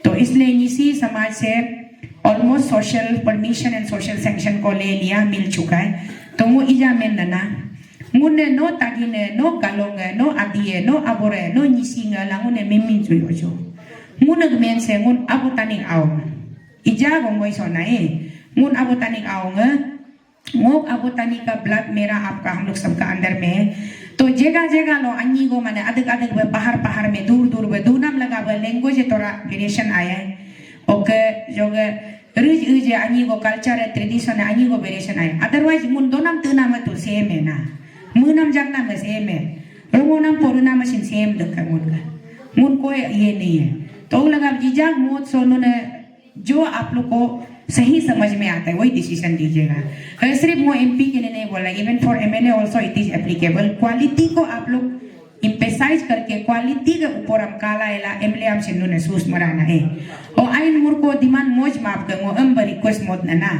तो इसलिए निसी समाज से almost social permission and social sanction को ले लिया मिल चुका है तो वो इजा में नना मुन्ने नो तागिने नो कालोंगे नो आदिये नो अबोरे नो निसिंगा लांगुने मेमिन जुयो जो मुनग मेन से मुन अबो तानिक आओ इजा गोंगोई सोनाए मुन अबो तानिक आओगे वो अबो तानिक का ब्लड मेरा आपका हम लोग सबका अंदर में है तो जगह लो अन्नी गो माने अदक पहाड़ में दूर में दूनम लगा हुआ लैंग्वेज थोड़ा वेरिएशन आया है ओके जो रिज अन्नी गो कल्चर है ट्रेडिशन है अन्नी गो वेरिएशन आया अदरवाइज मुन दोनम तुना में तो सेम है ना मुनम जगना में सेम है रोंगोनम पोरुना मशीन सेम दक्का मुन को ये नहीं है तो लगा जीजा मोद सोनू ने जो आप लोग को सही समझ में आता है वही डिसीजन दीजिएगा सिर्फ वो MP के लिए नहीं बोला even for MLA also it is applicable quality को आप लोग इम्पेसाइज करके क्वालिटी के ऊपर हम काला एला MLA हम सिन्नू ने सूस मराना है और आइन मोर को डिमांड मोज माफ कर वो रिक्वेस्ट मोद ना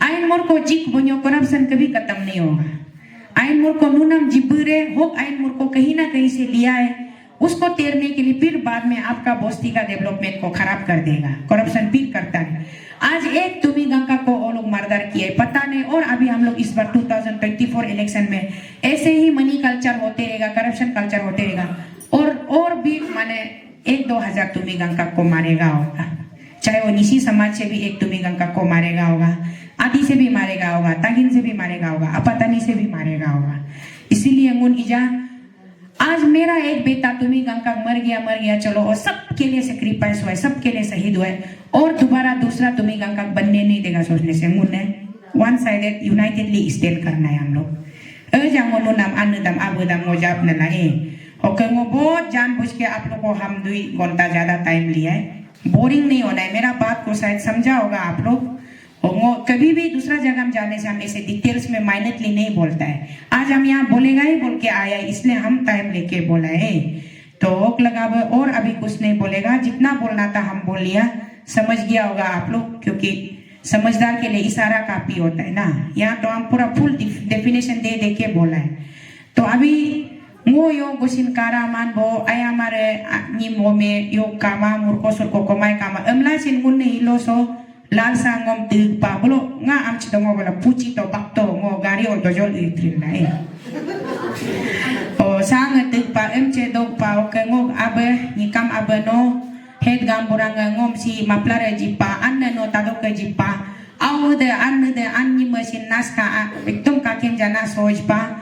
आइन मोर को जिक बनियो करप्शन कभी खत्म नहीं होगा आइन मोर को नूनम जिब्बरे होक आइन मोर को कहीं ना कहीं से लिया है, उसको तेरने के लिए फिर बाद में आपका बस्ती का डेवलपमेंट को खराब कर देगा, करप्शन फिर करता है। आज एक तुमी गंगा को वो लोग मर्डर किए पता नहीं, और अभी हम लोग इस बार 2024 इलेक्शन में ऐसे ही मनी कल्चर होते रहेगा, करप्शन कल्चर होते रहेगा, और भी माने 1-2 हजार तुमी गंगा को मारेगा होगा, चाहे वो निशी समाज से भी एक तुमी गंगा को मारेगा होगा, आदि से भी मारेगा होगा, तागिन से भी मारेगा होगा, अपतानी से भी मारेगा होगा। इसीलिए अंगुन इजा आज मेरा एक बेटा तुमी गंगा मर गया चलो, और सबके लिए सेक्रीफाइस हुआ है, सबके लिए शहीद हुआ है, और दोबारा दूसरा तुमी गंगा बनने नहीं देगा सोचने से। अंगुन ने वन साइडेड यूनाइटेडली स्टैंड करना है हम लोग। जांगो नाम अन्नदम आबुदम मोजाब न लाए ओके, वो बहुत जानबूझ के आप लोग को हम 2 घंटा ज्यादा टाइम लिया है, बोरिंग नहीं होना है, मेरा बात को शायद समझा होगा आप लोग। कभी भी दूसरा जगह हम जाने से हम ऐसे डिटेल्स में माइनटली नहीं बोलता है, आज हम यहाँ बोलेगा ही बोल के आया है, इसलिए हम टाइम लेके बोला है, तो ओक लगा और अभी कुछ नहीं बोलेगा, जितना बोलना था हम बोल लिया, समझ गया होगा आप लोग, क्योंकि समझदार के लिए इशारा काफी होता है ना, यहाँ तो हम पूरा फुल डेफिनेशन दे दे के बोला है। तो अभी ngo yo gosin karaman bo ayamare ni mome yo kama murko surko komai kama emla sin gun ne iloso lal sangom tu pa bolo nga am chidongo bola puchi to bakto ngo gari on dojol itrin na o sang tu pa em che do pa o ke ngo abe ni kam abe no head gam buranga ngom si maplare jipa anne no tado ke jipa au de an ni mesin naska ekdom kakin jana soj pa